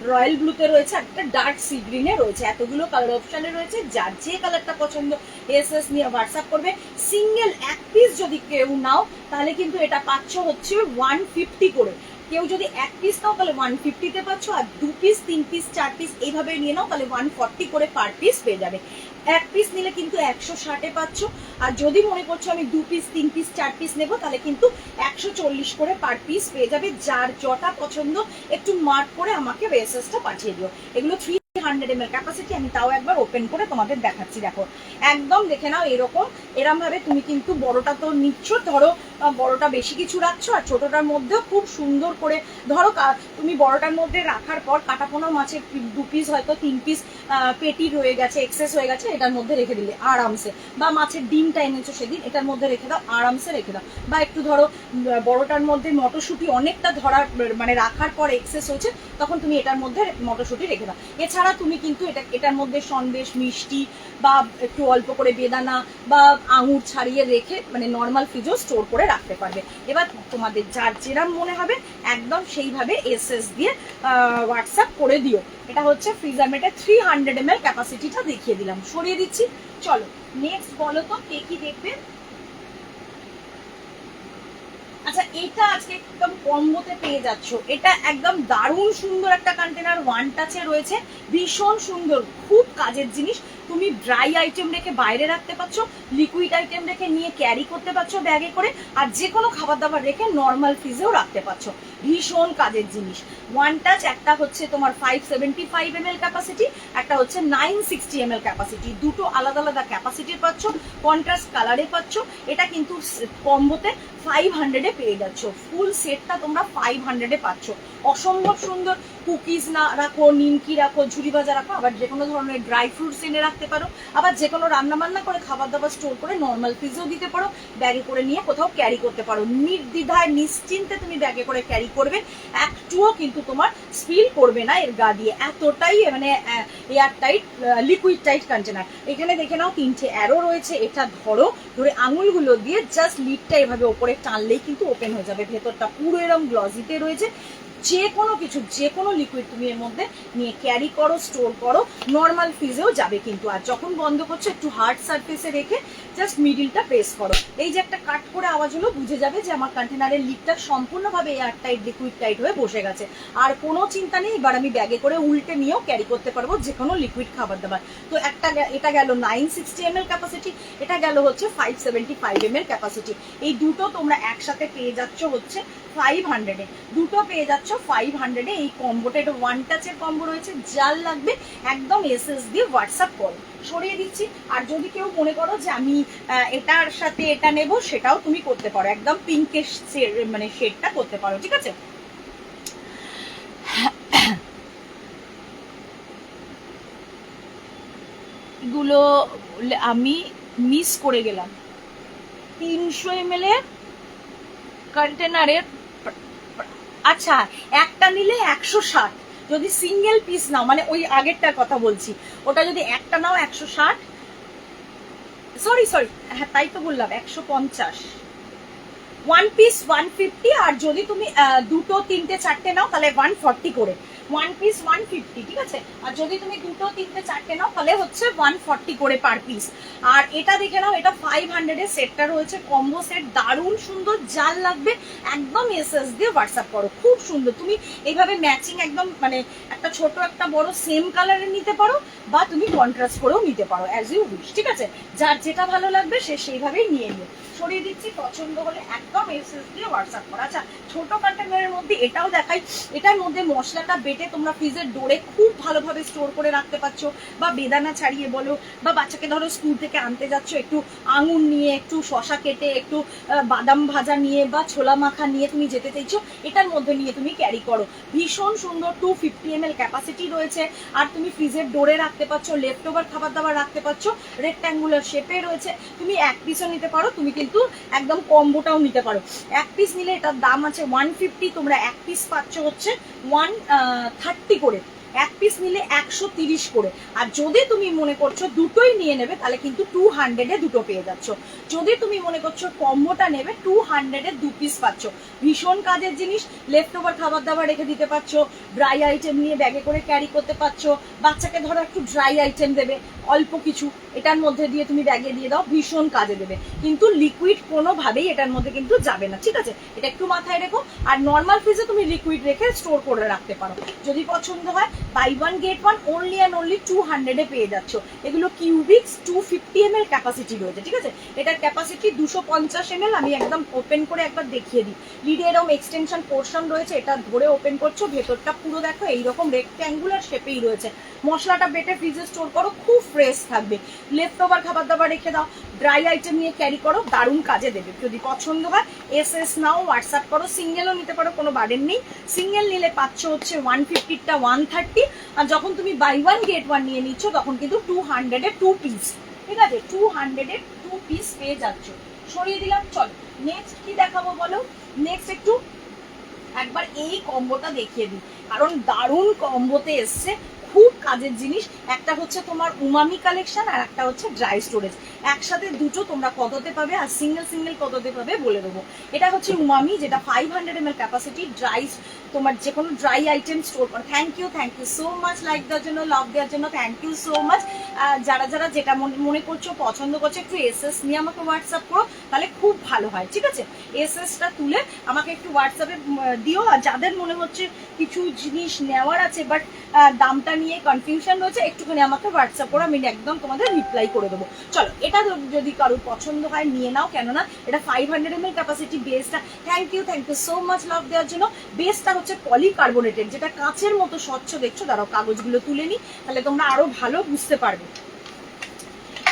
রয়্যাল ব্লুতে রয়েছে, একটা ডার্ক সি গ্রিনে রয়েছে, এতগুলো কালার অপশনে রয়েছে। যার যে কালারটা পছন্দ এসএস নিয়ে হোয়াটসঅ্যাপ করবে। সিঙ্গেল এক পিস যদি কেউ নাও তাহলে কিন্তু এটা পাচ্ছ হচ্ছে 150 করে। কেউ যদি এক পিস নাও তাহলে 150-তে পাচ্ছ, আর 2 পিস 3 পিস 4 পিস এইভাবে নিয়ে নাও তাহলে 140 করে পার পিস পেয়ে যাবে। এক পিস নিলে কিন্তু 160-এ পাচ্ছ, আর যদি মনে করছো আমি 2 পিস 3 পিস 4 পিস নেবো তাহলে কিন্তু 140 করে পার পিস পেয়ে যাবে। যার যটা পছন্দ একটু মার্ক করে আমাকে এসএসটা পাঠিয়ে দিও। এগুলো 300 ml ক্যাপাসিটি, আমি তাও একবার ওপেন করে তোমাদের দেখাচ্ছি। দেখো একদম দেখে নাও, এরম ভাবে তুমি কিন্তু বড়টা তো নিচ্ছ, ধরো বড়টা বেশি কিছু রাখছো, আর ছোটটার মধ্যেও খুব সুন্দর করে ধরো তুমি বড়টার মধ্যে রাখার পর কাটাপোনা মাছের 2 পিস হয়তো 3 পিস পেটি রয়ে গেছে, এক্সেস হয়ে গেছে, এটার মধ্যে রেখে দিলে আরামসে, বা মাছের ডিমটা এনেছো সেদিন এটার মধ্যে রেখে দাও, আরামসে রেখে দাও। বা একটু ধরো বড়টার মধ্যে মটরশুঁটি অনেকটা ধরার মানে রাখার পর এক্সেস হয়েছে, তখন তুমি এটার মধ্যে মটরশুঁটি রেখে দাও। এছাড়া তুমি কিন্তু এটার মধ্যে সন্দেশ, মিষ্টি, বা একটু অল্প করে বেদানা বা আঙুর ছাড়িয়ে রেখে মানে নর্মাল ফ্রিজও স্টোর করে রাখতে পারবে। এবার তোমাদের যার যেরম মনে হবে একদম সেইভাবে এসএস দিয়ে হোয়াটসঅ্যাপ করে দিও। এটা হচ্ছে ফ্রিজার মেটের 300 ml ক্যাপাসিটিটা দেখিয়ে দিলাম, সরিয়ে দিচ্ছি। চলো নেক্সট বলো তো কে কি দেখবে। আচ্ছা, এটা আজকে একদম কম্বোতে পেয়ে যাচ্ছ, এটা একদম দারুণ সুন্দর একটা কন্টেনার, ওয়ান টাচে রয়েছে, ভীষণ সুন্দর, খুব কাজের জিনিস। তুমি ড্রাই আইটেম রেখে বাইরে রাখতে পারছো, লিকুইড আইটেম রেখে নিয়ে ক্যারি করতে পারছো ব্যাগে করে, আর যে কোনো খাবার দাবার রেখে নর্মাল ফ্রিজেও রাখতে পারছো, ভীষণ কাজের জিনিস। ওয়ান টাচ, একটা হচ্ছে তোমার 575 ml ক্যাপাসিটি, একটা হচ্ছে 960 ml ক্যাপাসিটি, দুটো আলাদা আলাদা ক্যাপাসিটির পাচ্ছ, কন্ট্রাস্ট কালারে পাচ্ছ। এটা কিন্তু কম্বোতে 500-এ পেয়ে যাচ্ছ, ফুল সেটটা তোমরা 500-এ পাচ্ছ। অসম্ভব সুন্দর। কুকিজ না রাখো, নিমকি রাখো, ঝুরি ভাজা রাখো, আবার যে কোনো ধরনের ড্রাই ফ্রুটস এনে রাখতে পারো, আবার যে কোনো রান্না বান্না করে খাবার দাবার স্টোর করে নর্মাল ফ্রিজেও দিতে পারো, ব্যাগে করে নিয়ে কোথাও ক্যারি করতে পারো, নির্দ্বিধায় নিশ্চিন্তে তুমি ব্যাগে করে ক্যারি করবে, একটুও কিন্তু তোমার স্পিল করবে না এর গা দিয়ে, এতটাই মানে air tight liquid tight container. এখানে দেখে নাও 3টে অ্যারো রয়েছে, এটা ধরে আঙুলগুলো দিয়ে জাস্ট লিডটা এভাবে ওপরে টানলেই কিন্তু ওপেন হয়ে যাবে, ভেতরটা পুরো এরকম গ্লসিতে রয়েছে। যে কোনো কিছু, যে কোনো লিকুইড তুমি এর মধ্যে নিয়ে ক্যারি করো, স্টোর করো, নর্মাল ফ্রিজেও যাবে কিন্তু। আর যখন বন্ধ করছো একটু হার্ড সারফেসে রেখে জাস্ট মিডিলটা প্রেস করো, এই যে একটা কাট করে আওয়াজ হলো, বুঝে যাবে যে আমার কন্টেনারের লিডটা সম্পূর্ণভাবে এয়ার টাইট লিকুইড টাইট হয়ে বসে গেছে। আর কোনো চিন্তা নেই, এবার আমি ব্যাগে করে উল্টে নিয়েও ক্যারি করতে পারবো যে কোনো লিকুইড খাবার দাবার। তো এটা গেল 960 ml ক্যাপাসিটি, এটা গেল হচ্ছে 575 ml ক্যাপাসিটি। এই দুটো তোমরা একসাথে পেয়ে যাচ্ছ হচ্ছে 500-এ, দুটো পেয়ে যাচ্ছ 500-এ। এই কম্বোটা, এটা ওয়ান টাচের কম্বো রয়েছে, যার লাগবে একদম এসএস দিয়ে হোয়াটসঅ্যাপ করো। সরিয়ে দিচ্ছি। আর যদি কেউ মনে করো যে আমি এটার সাথে এটা নেব, সেটাও তুমি করতে পারো, একদম পিঙ্কের মানে শেডটা করতে পারো, ঠিক আছে। এগুলো আমি মিস করে গেলাম। 300 ml এর কন্টেনারের, আচ্ছা একটা নিলে 160, যদি সিঙ্গেল পিস নাও, মানে ওই আগেরটার কথা বলছি, ওটা যদি একটা নাও 160, সরি হ্যাঁ তাই তো বললাম 150, ওয়ান পিস 150, আর যদি তুমি দুটো তিনটে চারটে নাও তাহলে 140 করে, ওয়ান পিস 150, ঠিক আছে। আর যদি তুমি দুটো তিনটে চারটে নাও তাহলে হচ্ছে 140 করে পার পিস। আর এটা দেখে নাও, এটা 500-এর সেটটা রয়েছে, কম্বো সেট, দারুণ সুন্দর, যার লাগবে একদম এসএস দিয়ে হোয়াটসঅ্যাপ করো, খুব সুন্দর। তুমি এইভাবে ম্যাচিং একদম মানে একটা ছোট একটা বড় সেম কালারের নিতে পারো, বা তুমি কন্ট্রাস্ট করেও নিতে পারো, অ্যাজ ইউ উইশ, ঠিক আছে। যার যেটা ভালো লাগবে সে সেইভাবেই নিয়ে নিও। সরিয়ে দিচ্ছি, পছন্দ হলে একদম এসএস দিয়ে হোয়াটসঅ্যাপ করো। আচ্ছা, ছোট কন্টেনারের মধ্যে এটাও দেখাই, এটার মধ্যে মশলাটা বেটে তোমরা ফ্রিজের ডোরে খুব ভালোভাবে স্টোর করে রাখতে পারছো, বা বেদানা ছাড়িয়ে বলো, বা বাচ্চাকে ধরো স্কুল থেকে আনতে যাচ্ছ, একটু আঙুর নিয়ে, একটু শশা কেটে, একটু বাদাম ভাজা নিয়ে বা ছোলা মাখা নিয়ে তুমি যেতে চাইছো, এটার মধ্যে নিয়ে তুমি ক্যারি করো। ভীষণ সুন্দর 250 ml ক্যাপাসিটি রয়েছে। আর তুমি ফ্রিজের ডোরে রাখতে পারছো, লেফট ওভার খাবার দাবার রাখতে পারছো, রেক্ট্যাঙ্গুলার শেপে রয়েছে। তুমি এক পিসও নিতে পারো, তুমি কিন্তু একদম কম্বোটাও নিতে পারো। এক পিস নিলে এটার দাম আছে 150, তোমরা এক পিস পাচ্ছ হচ্ছে 130 করে, এক পিস নিলে 130 করে। আর যদি তুমি মনে করছো দুটোই নিয়ে নেবে তাহলে কিন্তু 200-এ দুটো পেয়ে যাচ্ছ। যদি তুমি মনে করছো কম্বোটা নেবে 200-এ 2 পিস পাচ্ছ। ভীষণ কাজের জিনিস, লেফট ওভার খাবার দাবার রেখে দিতে পারছো, ড্রাই আইটেম নিয়ে ব্যাগে করে ক্যারি করতে পারছো। বাচ্চাকে ধরো একটু ড্রাই আইটেম দেবে অল্প কিছু, এটার মধ্যে দিয়ে তুমি ব্যাগে দিয়ে দাও, ভীষণ কাজে দেবে। কিন্তু লিকুইড কোনোভাবেই এটার মধ্যে কিন্তু যাবে না, ঠিক আছে? এটা একটু মাথায় রেখো। আর নর্মাল ফ্রিজে তুমি লিকুইড রেখে স্টোর করে রাখতে পারো। যদি পছন্দ হয় buy one get one only and only 200-এ পেয়ে যাচ্ছ। এগুলো কিউবিক্স 250 ml ক্যাপাসিটি রয়েছে, ঠিক আছে? এটার ক্যাপাসিটি 250 ml। আমি একদম ওপেন করে একবার দেখিয়ে দিই। লিডে এরকম এক্সটেনশন পোর্শন রয়েছে, এটা ধরে ওপেন করছো, ভেতরটা পুরো দেখো এইরকম রেক্ট্যাঙ্গুলার শেপেই রয়েছে। মশলাটা বেটে ফ্রিজে স্টোর করো, খুব ফ্রেশ থাকবে। লেফট ওভার খাবার দাবার রেখে দাও, ড্রাই আইটেম নিয়ে ক্যারি করো, দারুণ কাজে দেবে। যদি পছন্দ হয় এসএস নাও, হোয়াটসঅ্যাপ করো। সিঙ্গেলও নিতে পারো, কোনো বার্ডেন নেই। সিঙ্গেল নিলে পাচ্ছ হচ্ছে 150-টা 130, আর যখন তুমি বাই ওয়ান গেট ওয়ান নিয়ে নিচ্ছ তখন কিন্তু 200-এ 2 পিস, ঠিক আছে? 200-এ 2 পিস পেয়ে যাচ্ছ। সরিয়ে দিলাম। চলো নেক্সট কি দেখাবো বলো। নেক্সট একটু একবার এই কম্বোটা দেখিয়ে দিই, কারণ দারুণ কম্বোতে এসছে, খুব কাজের জিনিস। একটা হচ্ছে তোমার উমামি কালেকশন, আর একটা হচ্ছে ড্রাই স্টোরেজ। একসাথে দুটো তোমরা কততে পাবে আর সিঙ্গেল সিঙ্গেল কততে পাবে বলে দেবো। এটা হচ্ছে উমামি, যেটা 500 ml ক্যাপাসিটি, ড্রাই, তোমার যে কোনো ড্রাই আইটেম স্টোর করো। Thank you so much like দেওয়ার জন্য, লাভ দেওয়ার জন্য, থ্যাংক ইউ সো মাচ। যারা যারা যেটা মনে করছো, পছন্দ করছো, একটু এসএস নিয়ে আমাকে হোয়াটসঅ্যাপ করো, তাহলে খুব ভালো হয়, ঠিক আছে? এসএসটা তুলে আমাকে একটু হোয়াটসঅ্যাপে দিও। আর যাদের মনে হচ্ছে কিছু জিনিস নেওয়ার আছে বাট দামটা নিয়ে কনফিউশন রয়েছে, একটুখানি আমাকে হোয়াটসঅ্যাপ করো, আমি একদম তোমাদের রিপ্লাই করে দেবো। চলো এটা যদি কারোর পছন্দ হয় নিয়ে নাও, কেননা এটা 500 ml ক্যাপাসিটি। বেসটা thank you so much love দেওয়ার জন্য। বেসটা হচ্ছে পলিকার্বনেটেড, যেটা কাঁচের মতো স্বচ্ছ। দেখছো, দাঁড়াও কাগজগুলো তুলে নি, তাহলে তোমরা আরো ভালো বুঝতে পারবে।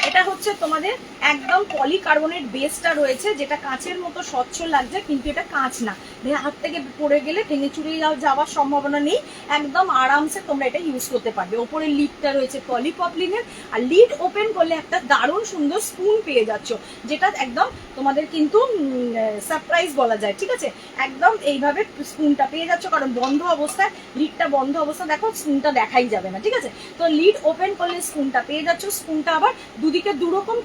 এটা হচ্ছে তোমাদের একদম পলিকার্বনেট বেসটা রয়েছে, যেটা কাঁচের মতো স্বচ্ছ লাগছে, কিন্তু এটা কাঁচ না। হাত থেকে পড়ে গেলে ভেঙে চুরে যাওয়ার সম্ভাবনা নেই। একদম আরামসে তোমরা এটা ইউজ করতে পারবে। ওপরে লিডটা রয়েছে পলিপপলিনের, আর লিড ওপেন করলে একটা দারুণ সুন্দর স্পুন পেয়ে যাচ্ছ, যেটা একদম তোমাদের কিন্তু সারপ্রাইজ বলা যায়, ঠিক আছে? একদম এইভাবে স্পুনটা পেয়ে যাচ্ছ, কারণ বন্ধ অবস্থায়, লিডটা বন্ধ অবস্থা দেখো, স্পুনটা দেখাই যাবে না, ঠিক আছে? তো লিড ওপেন করলে স্পুনটা পেয়ে যাচ্ছ। স্পুনটা আবার দুদিকে দুরকম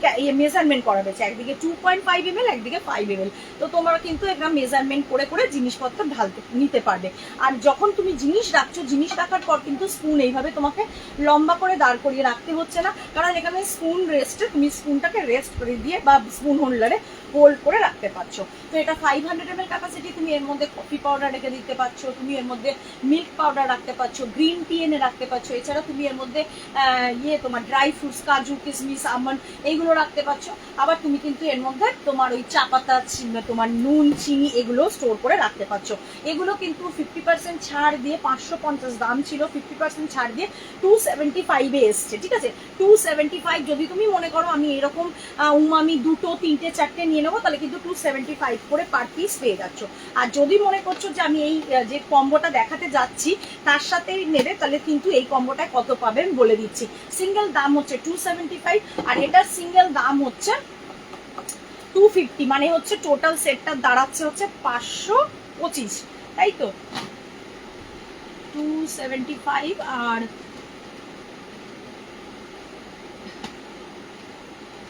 মেজারমেন্ট করা রয়েছে, একদিকে 2.5 ml, একদিকে 5 ml। তো তোমরা কিন্তু একটা মেজারমেন্ট করে করে জিনিসপত্র ঢালতে নিতে পারবে। আর যখন তুমি জিনিস রাখছো, জিনিস রাখার পর কিন্তু স্পুন এইভাবে তোমাকে লম্বা করে দাঁড় করিয়ে রাখতে হচ্ছে না, কারণ এখানে স্পুন রেস্টে, তুমি স্পুনটাকে রেস্ট করে দিয়ে বা স্পুন হোল্ডারে হোল্ড করে রাখতে পারছো। তো এটা 500 ml ক্যাপাসিটি। তুমি এর মধ্যে কফি পাউডার রেখে দিতে পারছো, তুমি এর মধ্যে মিল্ক পাউডার রাখতে পারছো, গ্রিন টি এনে রাখতে পারছো। এছাড়া তুমি এর মধ্যে তোমার ড্রাই ফ্রুটস, কাজু, কিশমিশ, আমন্ড, এইগুলো রাখতে পারছো। আবার তুমি কিন্তু এর মধ্যে তোমার ওই চা পাতা, তোমার নুন, চিনি, এগুলো স্টোর করে রাখতে পারছো। এগুলো কিন্তু 50% ছাড় দিয়ে, 550 দাম ছিল, 50% ছাড় দিয়ে 275-এ এসছে, ঠিক আছে? 275। যদি তুমি মনে করো আমি এরকম উমামি 2, 3, 4 নিয়ে নেবো, তাহলে কিন্তু 275 করে পার পিস পেয়ে যাচ্ছ। আর যদি মনে করছো যে আমি এই যে কম্বোটা দেখাতে যাচ্ছি তার সাথেই নেবে, তাহলে কিন্তু এই কম্বোটায় কত পাবেন বলে দিচ্ছি। সিঙ্গেল দাম হচ্ছে 275, আর এটার সিঙ্গেল দাম হচ্ছে 250, মানে হচ্ছে টোটাল সেটটা দাঁড়াচ্ছে হচ্ছে 525, তাই তো? 275 আর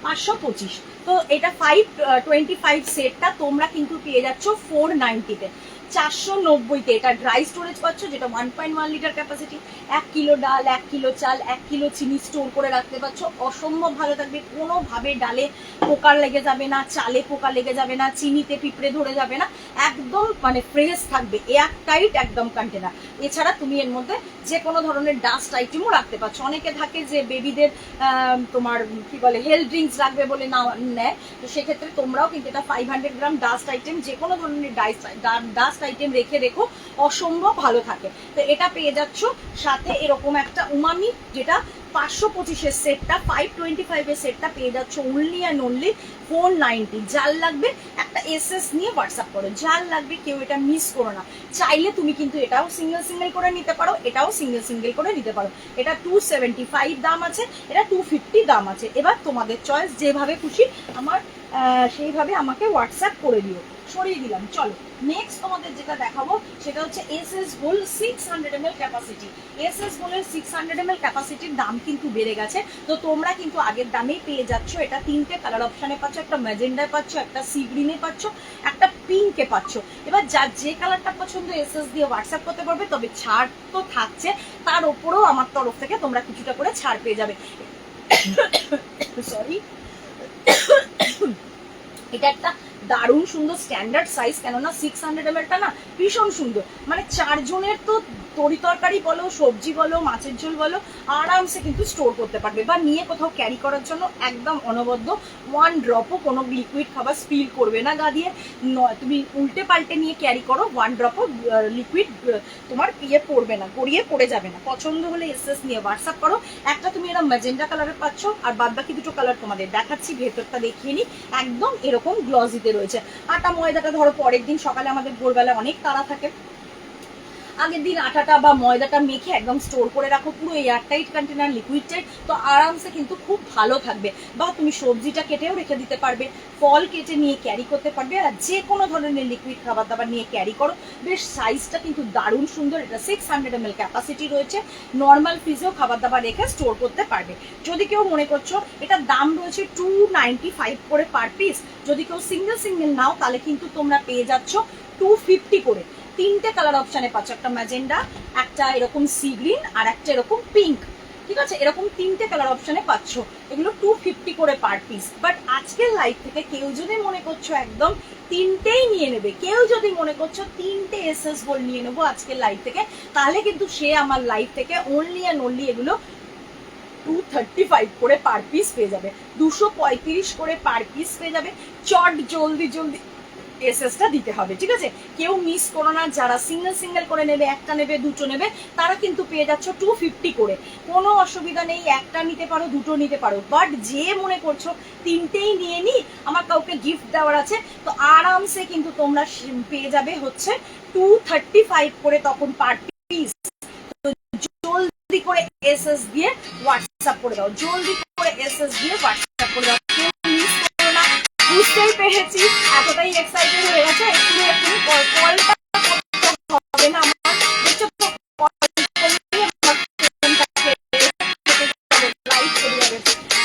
525। তো এটা 525 সেটটা তোমরা কিন্তু পেয়ে যাচ্ছ 490-তে, 490-তে। এটা ড্রাই স্টোরেজ পাচ্ছ, যেটা 1.1 লিটার ক্যাপাসিটি। 1 কিলো ডাল, 1 কিলো চাল, 1 কিলো চিনি স্টোর করে রাখতে পারছো, অসম্ভব ভালো থাকবে। কোনোভাবে ডালে পোকা লেগে যাবে না, চালে পোকা লেগে যাবে না, চিনিতে পিঁপড়ে ধরে যাবে না, একদম মানে ফ্রেশ থাকবে, এয়ার টাইট একদম কন্টেনার। এছাড়া তুমি এর মধ্যে যে কোনো ধরনের ডাস্ট আইটেমও রাখতে পারছো। অনেকে থাকে যে বেবিদের তোমার কি বলে হেলথ ড্রিঙ্কস রাখবে বলে না নেয়, তো সেক্ষেত্রে তোমরাও কিন্তু এটা 500 গ্রাম ডাস্ট আইটেম, যে কোনো ধরনের ডাস্ট আইটেম রেখে রেখো, অসম্ভব ভালো থাকে। তো এটা পেয়ে যাচ্ছ, সাথে এরকম একটা উমামি, যেটা 525-এর সেটটা, 525-এর সেটটা পেয়ে যাচ্ছ অনলি অ্যান্ড অনলি 490। যার লাগবে একটা এসএস নিয়ে হোয়াটসঅ্যাপ করো, যার লাগবে কেউ এটা মিস করো না। চাইলে তুমি কিন্তু এটাও সিঙ্গেল সিঙ্গেল করে নিতে পারো, এটাও সিঙ্গেল সিঙ্গেল করে নিতে পারো। এটা 275 দাম আছে, এটা 250 দাম আছে। এবার তোমাদের চয়েস, যেভাবে খুশি আমার সেইভাবে আমাকে হোয়াটসঅ্যাপ করে দিও। সরিয়ে দিলাম। চলো নেক্সট তোমাদের যেটা দেখাবো সেটা হচ্ছে এসএস গোল 600 ml ক্যাপাসিটি। এসএস গোলের 600 ml ক্যাপাসিটির দাম কিন্তু বেড়ে গেছে, তো তোমরা কিন্তু আগের দামেই পেয়ে যাচ্ছ। এটা 3টে কালার অপশানে পাচ্ছ, একটা ম্যাজেন্ডায় পাচ্ছ, একটা সি গ্রিনে পাচ্ছ, একটা পিঙ্কে পাচ্ছ। এবার যার যে কালারটা পছন্দ এসএস দিয়ে হোয়াটসঅ্যাপ করতে পারবে, তবে ছাড় তো থাকছে, তার ওপরেও আমার তরফ থেকে তোমরা কিছুটা করে ছাড় পেয়ে যাবে। সরি, এটা একটা দারুণ সুন্দর স্ট্যান্ডার্ড সাইজ, কেননা 600 ml-টা না ভীষণ সুন্দর, মানে 4 জনের তো তরি তরকারি বলো, সবজি বলো, মাছের ঝোল বলো, আরামসে কিন্তু স্টোর করতে পারবে, বা নিয়ে কোথাও ক্যারি করার জন্য একদম অনবদ্য। 1 ড্রপও কোনো লিকুইড খাবার স্পিল করবে না গা দিয়ে, তুমি উল্টে পাল্টে নিয়ে ক্যারি করো, 1 ড্রপও লিকুইড তোমার পড়বে না, গড়িয়ে পড়ে যাবে না। পছন্দ হলে এসএস নিয়ে হোয়াটসঅ্যাপ করো। একটা তুমি এরকম ম্যাজেন্ডা কালারের পাচ্ছ, আর বাদ বাকি দুটো কালার তোমাদের দেখাচ্ছি, ভেতরটা দেখিয়ে নি, একদম এরকম গ্লসিতে রয়েছে। আটা ময়দাটা ধরো পরের দিন সকালে আমাদের ভোরবেলা অনেক তাড়া থাকে, আগের দিন আটাটা বা ময়দাটা মেখে একদম স্টোর করে রাখো পুরো এয়ারটাইট কন্টেনার লিকুইড টাইট, তো আরামসে কিন্তু খুব ভালো থাকবে। বা তুমি সবজিটা কেটেও রেখে দিতে পারবে, ফল কেটে নিয়ে ক্যারি করতে পারবে, আর যে কোনো ধরনের লিকুইড খাবার দাবার নিয়ে ক্যারি করো। বেশ সাইজটা কিন্তু দারুণ সুন্দর। এটা 600 ml ক্যাপাসিটি রয়েছে, নর্মাল ফ্রিজেও খাবার দাবার রেখে স্টোর করতে পারবে। যদি কেউ মনে করছো এটার দাম রয়েছে 295 করে পার পিস, যদি কেউ সিঙ্গেল সিঙ্গেল নাও তাহলে কিন্তু তোমরা পেয়ে যাচ্ছ 250 করে। 3টে কালার অপশানে পাচ্ছ, একটা ম্যাজেন্ডা, একটা এরকম সি গ্রিন, আর একটা এরকম পিঙ্ক। ঠিক আছে, এরকম 3টে কালার অপশানে পাচ্ছ, এগুলো 250 করে পার পিস। বাট আজকের লাইভ থেকে কেউ যদি মনে করছো একদম 3টেই নিয়ে নেবে, কেউ যদি মনে করছো 3টে এসএস গোল্ড নিয়ে নেবো আজকের লাইভ থেকে, তাহলে কিন্তু সে আমার লাইভ থেকে অনলি অ্যান্ড অনলি এগুলো 235 করে পার পিস পেয়ে যাবে, 235 করে পার পিস পেয়ে যাবে। চট জলদি জলদি এসএসটা দিতে হবে, ঠিক আছে? কেউ মিস করো না। যারা সিঙ্গেল সিঙ্গেল করে নেবে, একটা নেবে, দুটো নেবে, তারা কিন্তু পেয়ে যাচ্ছ 250 করে। কোনো অসুবিধা নেই, একটা নিতে পারো, দুটো নিতে পারো, বাট যে মনে করছো 3টেই নিয়ে নি, আমার কাউকে গিফট দেওয়ার আছে, তো আরামসে কিন্তু তোমরা পেয়ে যাবে হচ্ছে 235 করে তখন পার পিস। জলদি করে এসএস দিয়ে হোয়াটসঅ্যাপ করে দাও, জলদি করে এসএস দিয়ে হোয়াটসঅ্যাপ করে দাও। বুঝতেই পেরেছি এতটাই এক্সাইটেড হয়ে গেছে, এক্ষুনি কলটা করতে হবে না আমার, দেখছো তো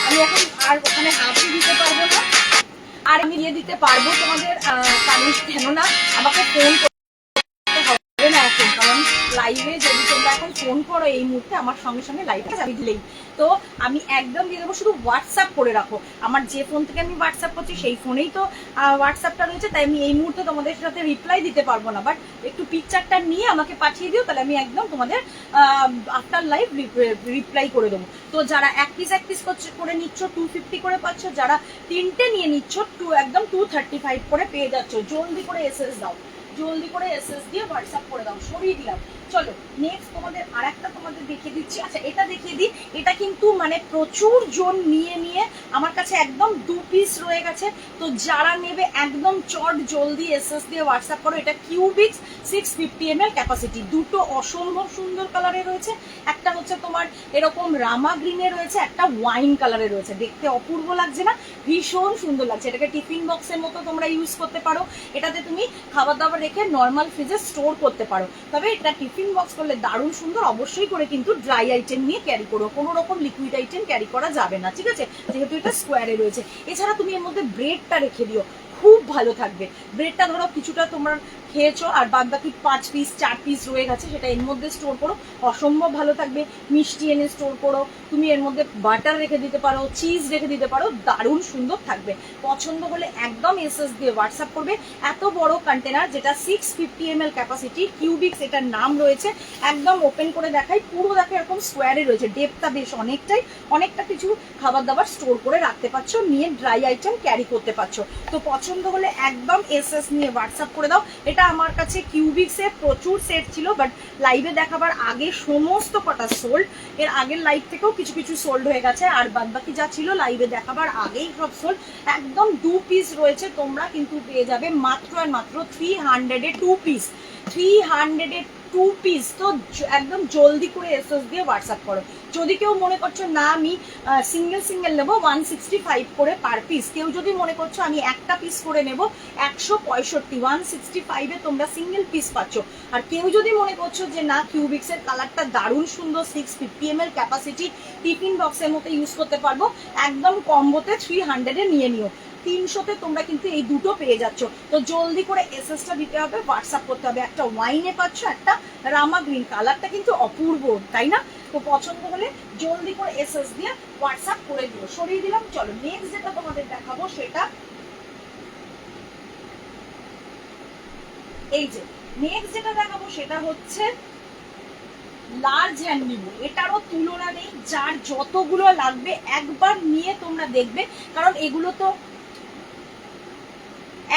আমি এখন আর ওখানে হাতই দিতে পারবো না, আর আমি দিয়ে দিতে পারবো তোমাদের, কারণ কেননা আমাকে ফোন হবে না এখন, কারণ লাইভে যদি তোমরা এখন ফোন করো এই মুহূর্তে আমার সঙ্গে সঙ্গে লাইভটা যাবি দিলেই, তো আমি একদম দিয়ে দেবো। শুধু হোয়াটসঅ্যাপ করে রাখো, আমার যে ফোন থেকে আমি হোয়াটসঅ্যাপ করছি সেই ফোনেই তো হোয়াটসঅ্যাপটা রয়েছে, তাই আমি এই মুহূর্তে তোমাদের সাথে রিপ্লাই দিতে পারবো না, বাট একটু পিকচারটা নিয়ে আমাকে পাঠিয়ে দিও, তাহলে আমি একদম তোমাদের আফটার লাইভ রিপ্লাই করে দেবো। তো যারা এক পিস করে নিচ্ছ 250 করে পাচ্ছ, যারা 3টে নিয়ে নিচ্ছ একদম 235 করে পেয়ে যাচ্ছ। জলদি করে এসএস দাও, জলদি করে এসএস দিয়ে হোয়াটসঅ্যাপ করে দাও। সরিয়ে দিলাম। চলো নেক্সট তোমাদের আরেকটা তোমাদের দেখিয়ে দিচ্ছি। আচ্ছা এটা দেখিয়ে দিই, এটা কিন্তু মানে প্রচুর জন নিয়ে নিয়ে আমার কাছে একদম 2 পিস রয়ে গেছে, তো যারা নেবে একদম চট জলদি এসএস দিয়ে হোয়াটসঅ্যাপ করো। এটা কিউবিক্স 650 ml ক্যাপাসিটি, দুটো অসম্ভব সুন্দর কালারে রয়েছে, একটা হচ্ছে তোমার এরকম রামা গ্রিনে রয়েছে, একটা ওয়াইন কালারে রয়েছে, দেখতে অপূর্ব লাগছে না? ভীষণ সুন্দর লাগছে। এটাকে টিফিন বক্সের মতো তোমরা ইউজ করতে পারো, এটাতে তুমি খাবার দাবার রেখে নর্মাল ফ্রিজে স্টোর করতে পারো। তবে এটা টিফিন বক্স করলে দারুণ সুন্দর, অবশ্যই করে কিন্তু ড্রাই আইটেম নিয়ে ক্যারি করো, কোনো রকম লিকুইড আইটেম ক্যারি করা যাবে না, ঠিক আছে, যেহেতু এটা স্কোয়ারে রয়েছে। এছাড়া তুমি এর মধ্যে ব্রেডটা রেখে দিও, খুব ভালো থাকবে। ব্রেডটা ধরো কিছুটা তোমরা খেয়েছো আর বাদ বাকি 5 পিস 4 পিস রয়ে গেছে, সেটা এর মধ্যে স্টোর করো, অসম্ভব ভালো থাকবে। মিষ্টি এনে স্টোর করো, তুমি এর মধ্যে বাটার রেখে দিতে পারো, চিজ রেখে দিতে পারো, দারুণ সুন্দর থাকবে। পছন্দ হলে একদম এসএস দিয়ে হোয়াটসঅ্যাপ করবে। এত বড় কন্টেনার, যেটা 650 ml ক্যাপাসিটি, কিউবিক্স এটার নাম রয়েছে। একদম ওপেন করে দেখাই, পুরো দেখো এরকম স্কোয়ারে রয়েছে, ডেপটা বেশ অনেকটা কিছু খাবার দাবার স্টোর করে রাখতে পারছো, নিয়ে ড্রাই আইটেম ক্যারি করতে পারছো। তো পছন্দ হলে একদম এসএস নিয়ে হোয়াটসঅ্যাপ করে দাও। এটা এটা আমার কাছে কিউবিক্সের প্রচুর সেট ছিল, বাট লাইভে দেখাবার আগে সমস্ত কটা সোল্ড। এর আগের লাইভ থেকেও কিছু কিছু সোল্ড হয়ে গেছে, আর বাদবাকি যা ছিল লাইভে দেখাবার আগেই সব সোল্ড। একদম 2 পিস রয়েছে, তোমরা কিন্তু পেয়ে যাবে মাত্র আর মাত্র 300-এ 2 পিস। 300-এ 2 পিস। তো একদম জলদি করে এসএস দিয়ে হোয়াটসঅ্যাপ করো। যদি কেউ মনে করছো না আমি সিঙ্গেল নেবো 165 করে পার পিস, কেউ যদি মনে করছো আমি একটা পিস করে নেবো 165, 165-এ তোমরা সিঙ্গেল পিস পাচ্ছ। আর কেউ যদি মনে করছো যে না কিউবিক্সের কালারটা দারুণ সুন্দর, 650 ml ক্যাপাসিটি, টিফিন বক্সের মতো ইউজ করতে পারবো, একদম কম্বোতে 300-এ নিয়ে নিও। 300-তে তোমরা কিন্তু এই দুটো পেয়ে যাচ্ছ। তো জলদি করে এসএসটা দিতে হবে, হোয়াটসঅ্যাপ করতে হবে। একটা ওয়াইনে পাচ্ছ, একটা রামা গ্রিন, কালারটা কিন্তু অপূর্ব, তাই না? তো পছন্দ হলে জলদি করে এসএস দিয়ে হোয়াটসঅ্যাপ করে দিও। সরিয়ে দিলাম। চলো নেক্সট যেটা তোমাদের দেখাবো সেটা এই যে নেক্সট যেটা দেখাবো সেটা হচ্ছে লার্জ হ্যান্ড নিব। এটারও তুলনা নেই, যার যতগুলো লাগবে একবার নিয়ে তোমরা দেখবে, কারণ এগুলো তো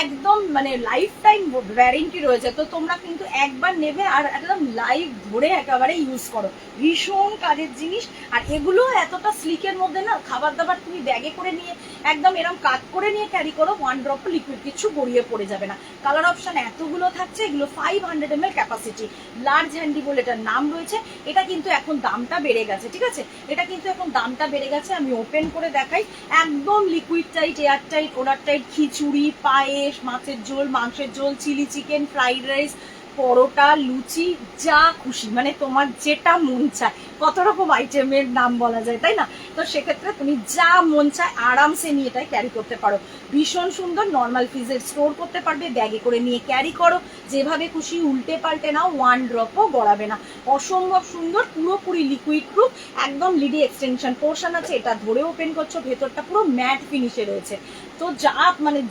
একদম মানে লাইফ টাইম ওয়ারেন্টি রয়েছে। তো তোমরা কিন্তু একবার নেবে আর একদম লাইফ ধরে একেবারে ইউজ করো, ভীষণ কাজের জিনিস। আর এগুলো এতটা স্লিকের মধ্যে না, খাবার দাবার তুমি ব্যাগে করে নিয়ে একদম এরকম কাট করে নিয়ে ক্যারি করো, 1 ড্রপ লিকুইড কিছু গড়িয়ে পড়ে যাবে না। কালার অপশন এতগুলো থাকছে, এগুলো 500 ml ক্যাপাসিটি, লার্জ হ্যান্ডি বলে এটার নাম রয়েছে। এটা কিন্তু এখন দামটা বেড়ে গেছে, ঠিক আছে? এটা কিন্তু এখন দামটা বেড়ে গেছে। আমি ওপেন করে দেখাই, একদম লিকুইড টাইট, এয়ার টাইট, ওনার টাইট, খিচুড়ি, পায়েস, মাছের ঝোল, মাংসের ঝোল, চিলি চিকেন, ফ্রাইড রাইস, পরোটা, লুচি, যা খুশি মানে তোমার যেটা মন চায়, কত রকম আইটেমের নাম বলা যায়, তাই না? তো সেক্ষেত্রে তুমি যা মন চায় আরামসে নিয়ে এটাই ক্যারি করতে পারো। ভীষণ সুন্দর, নর্মাল ফ্রিজে স্টোর করতে পারবে, ব্যাগে করে নিয়ে ক্যারি করো, যেভাবে খুশি উল্টে পাল্টে নাও, 1 ড্রপও গড়াবে না। অসম্ভব সুন্দর, পুরোপুরি লিকুইড প্রুফ, একদম লিডি এক্সটেনশন পোর্শন আছে, এটা ধরে ওপেন করছো, ভেতরটা পুরো ম্যাট ফিনিশে রয়েছে। তো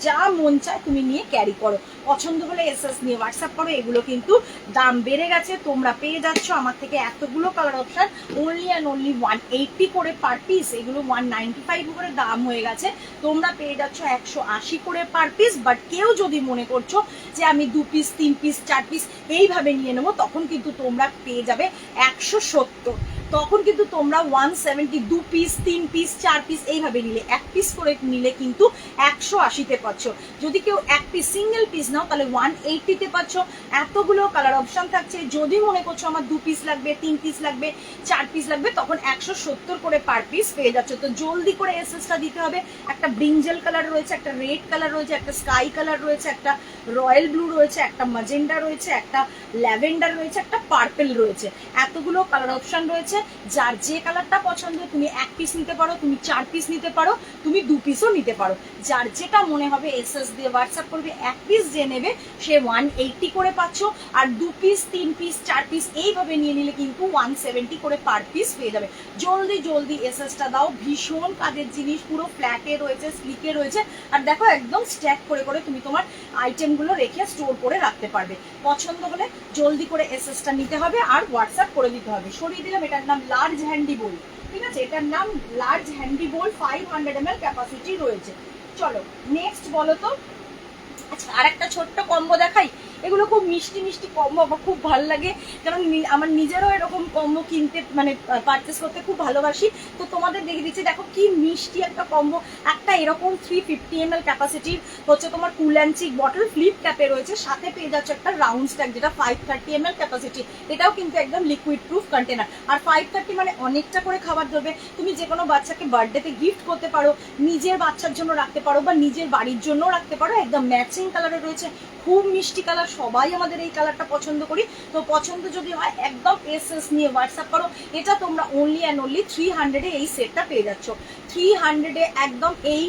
যা মন চায় তুমি নিয়ে ক্যারি করো। পছন্দ হলে এসএস নিয়ে হোয়াটসঅ্যাপ করো। এগুলো কিন্তু দাম বেড়ে গেছে, তোমরা পেয়ে যাচ্ছ আমার থেকে এতগুলো colour option only and only 180 করে পার পিস। এগুলো 195 করে দাম হয়ে গেছে, তোমরা পেয়ে যাচ্ছ 180 করে পার পিস। বাট কেউ যদি মনে করছো যে আমি 2 পিস 3 পিস 4 পিস এইভাবে নিয়ে নেবো, তখন কিন্তু তোমরা পেয়ে যাবে 170। তখন কিন্তু তোমরা 170, 2 পিস 3 পিস 4 পিস এইভাবে নিলে, 1 পিস করে নিলে কিন্তু 180-তে পাচ্ছ। যদি কেউ 1 পিস সিঙ্গেল পিস নাও তাহলে 180-তে পাচ্ছ। এতগুলো কালার অপশন থাকছে। যদি মনে করছো আমার 2 পিস লাগবে, 3 পিস লাগবে, 4 পিস লাগবে, তখন 170 করে পার পিস পেয়ে যাচ্ছ। তো জলদি করে এসএসটা দিতে হবে। একটা ব্রিঞ্জেল কালার রয়েছে, একটা রেড কালার রয়েছে, একটা স্কাই কালার রয়েছে, একটা রয়্যাল ব্লু রয়েছে, একটা ম্যাজেন্ডা রয়েছে, একটা ল্যাভেন্ডার রয়েছে, একটা পার্পল রয়েছে। এতগুলো কালার অপশন রয়েছে, যার যে কালারটা পছন্দ তুমি 1 পিস নিতে পারো, তুমি 4 পিস নিতে পারো, তুমি 2 পিসও নিতে পারো। যার যেটা মনে হবে এসএস দিয়ে হোয়াটসঅ্যাপ করবে। 1 পিস যে নেবে সে 180 করে পাচ্ছ, আর 2 পিস 3 পিস 4 পিস এইভাবে নিয়ে নিলে কিন্তু 170 করে পার পিস পেয়ে যাবে। জলদি জলদি এসএসটা দাও, ভীষণ কাজের জিনিস, পুরো ফ্ল্যাটে রয়েছে, স্লিকে রয়েছে। আর দেখো একদম স্ট্যাক করে করে তুমি তোমার আইটেমগুলো রেখে স্টোর করে রাখতে পারবে। পছন্দ হলে জলদি করে এসএসটা নিতে হবে আর হোয়াটসঅ্যাপ করে দিতে হবে। সরিয়ে দিলাম। এটার নাম লার্জ হ্যান্ডি বোল, ঠিক আছে? এটার নাম লার্জ হ্যান্ডি বোল, 500 ml ক্যাপাসিটি রয়েছে। চলো নেক্সট বলো তো। আচ্ছা, আর একটা ছোট্ট কম্বো দেখাই। এগুলো খুব মিষ্টি মিষ্টি কম্বো, আমার খুব ভালো লাগে, কারণ আমার নিজেরও এরকম কম্বো কিনতে মানে পারচেস করতে খুব ভালোবাসি। তো তোমাদের দেখে দিচ্ছি, দেখো কি মিষ্টি একটা কম্বো। একটা এরকম 350 ml ক্যাপাসিটির হচ্ছে তোমার cool and chic bottle, flip ক্যাপে রয়েছে, সাথে পেয়ে যাচ্ছে একটা রাউন্ড স্ট্যাক যেটা 530 ml ক্যাপাসিটি। এটাও কিন্তু একদম লিকুইড প্রুফ কন্টেনার। আর 530 মানে অনেকটা করে খাবার ধরবে। তুমি যে কোনো বাচ্চাকে বার্থডেতে গিফট করতে পারো, নিজের বাচ্চার জন্য রাখতে পারো, বা নিজের বাড়ির জন্য রাখতে পারো। একদম ম্যাচিং কালারে রয়েছে, খুব মিষ্টি কালার, সবাই আমাদের এই কালারটা পছন্দ করি। তো পছন্দ যদি হয় একদম এসএস নিয়ে হোয়াটসঅ্যাপ করো। এটা তোমরা অনলি অ্যান্ড অনলি 300-এ এই সেটটা পেয়ে যাচ্ছ। 300-এ একদম এই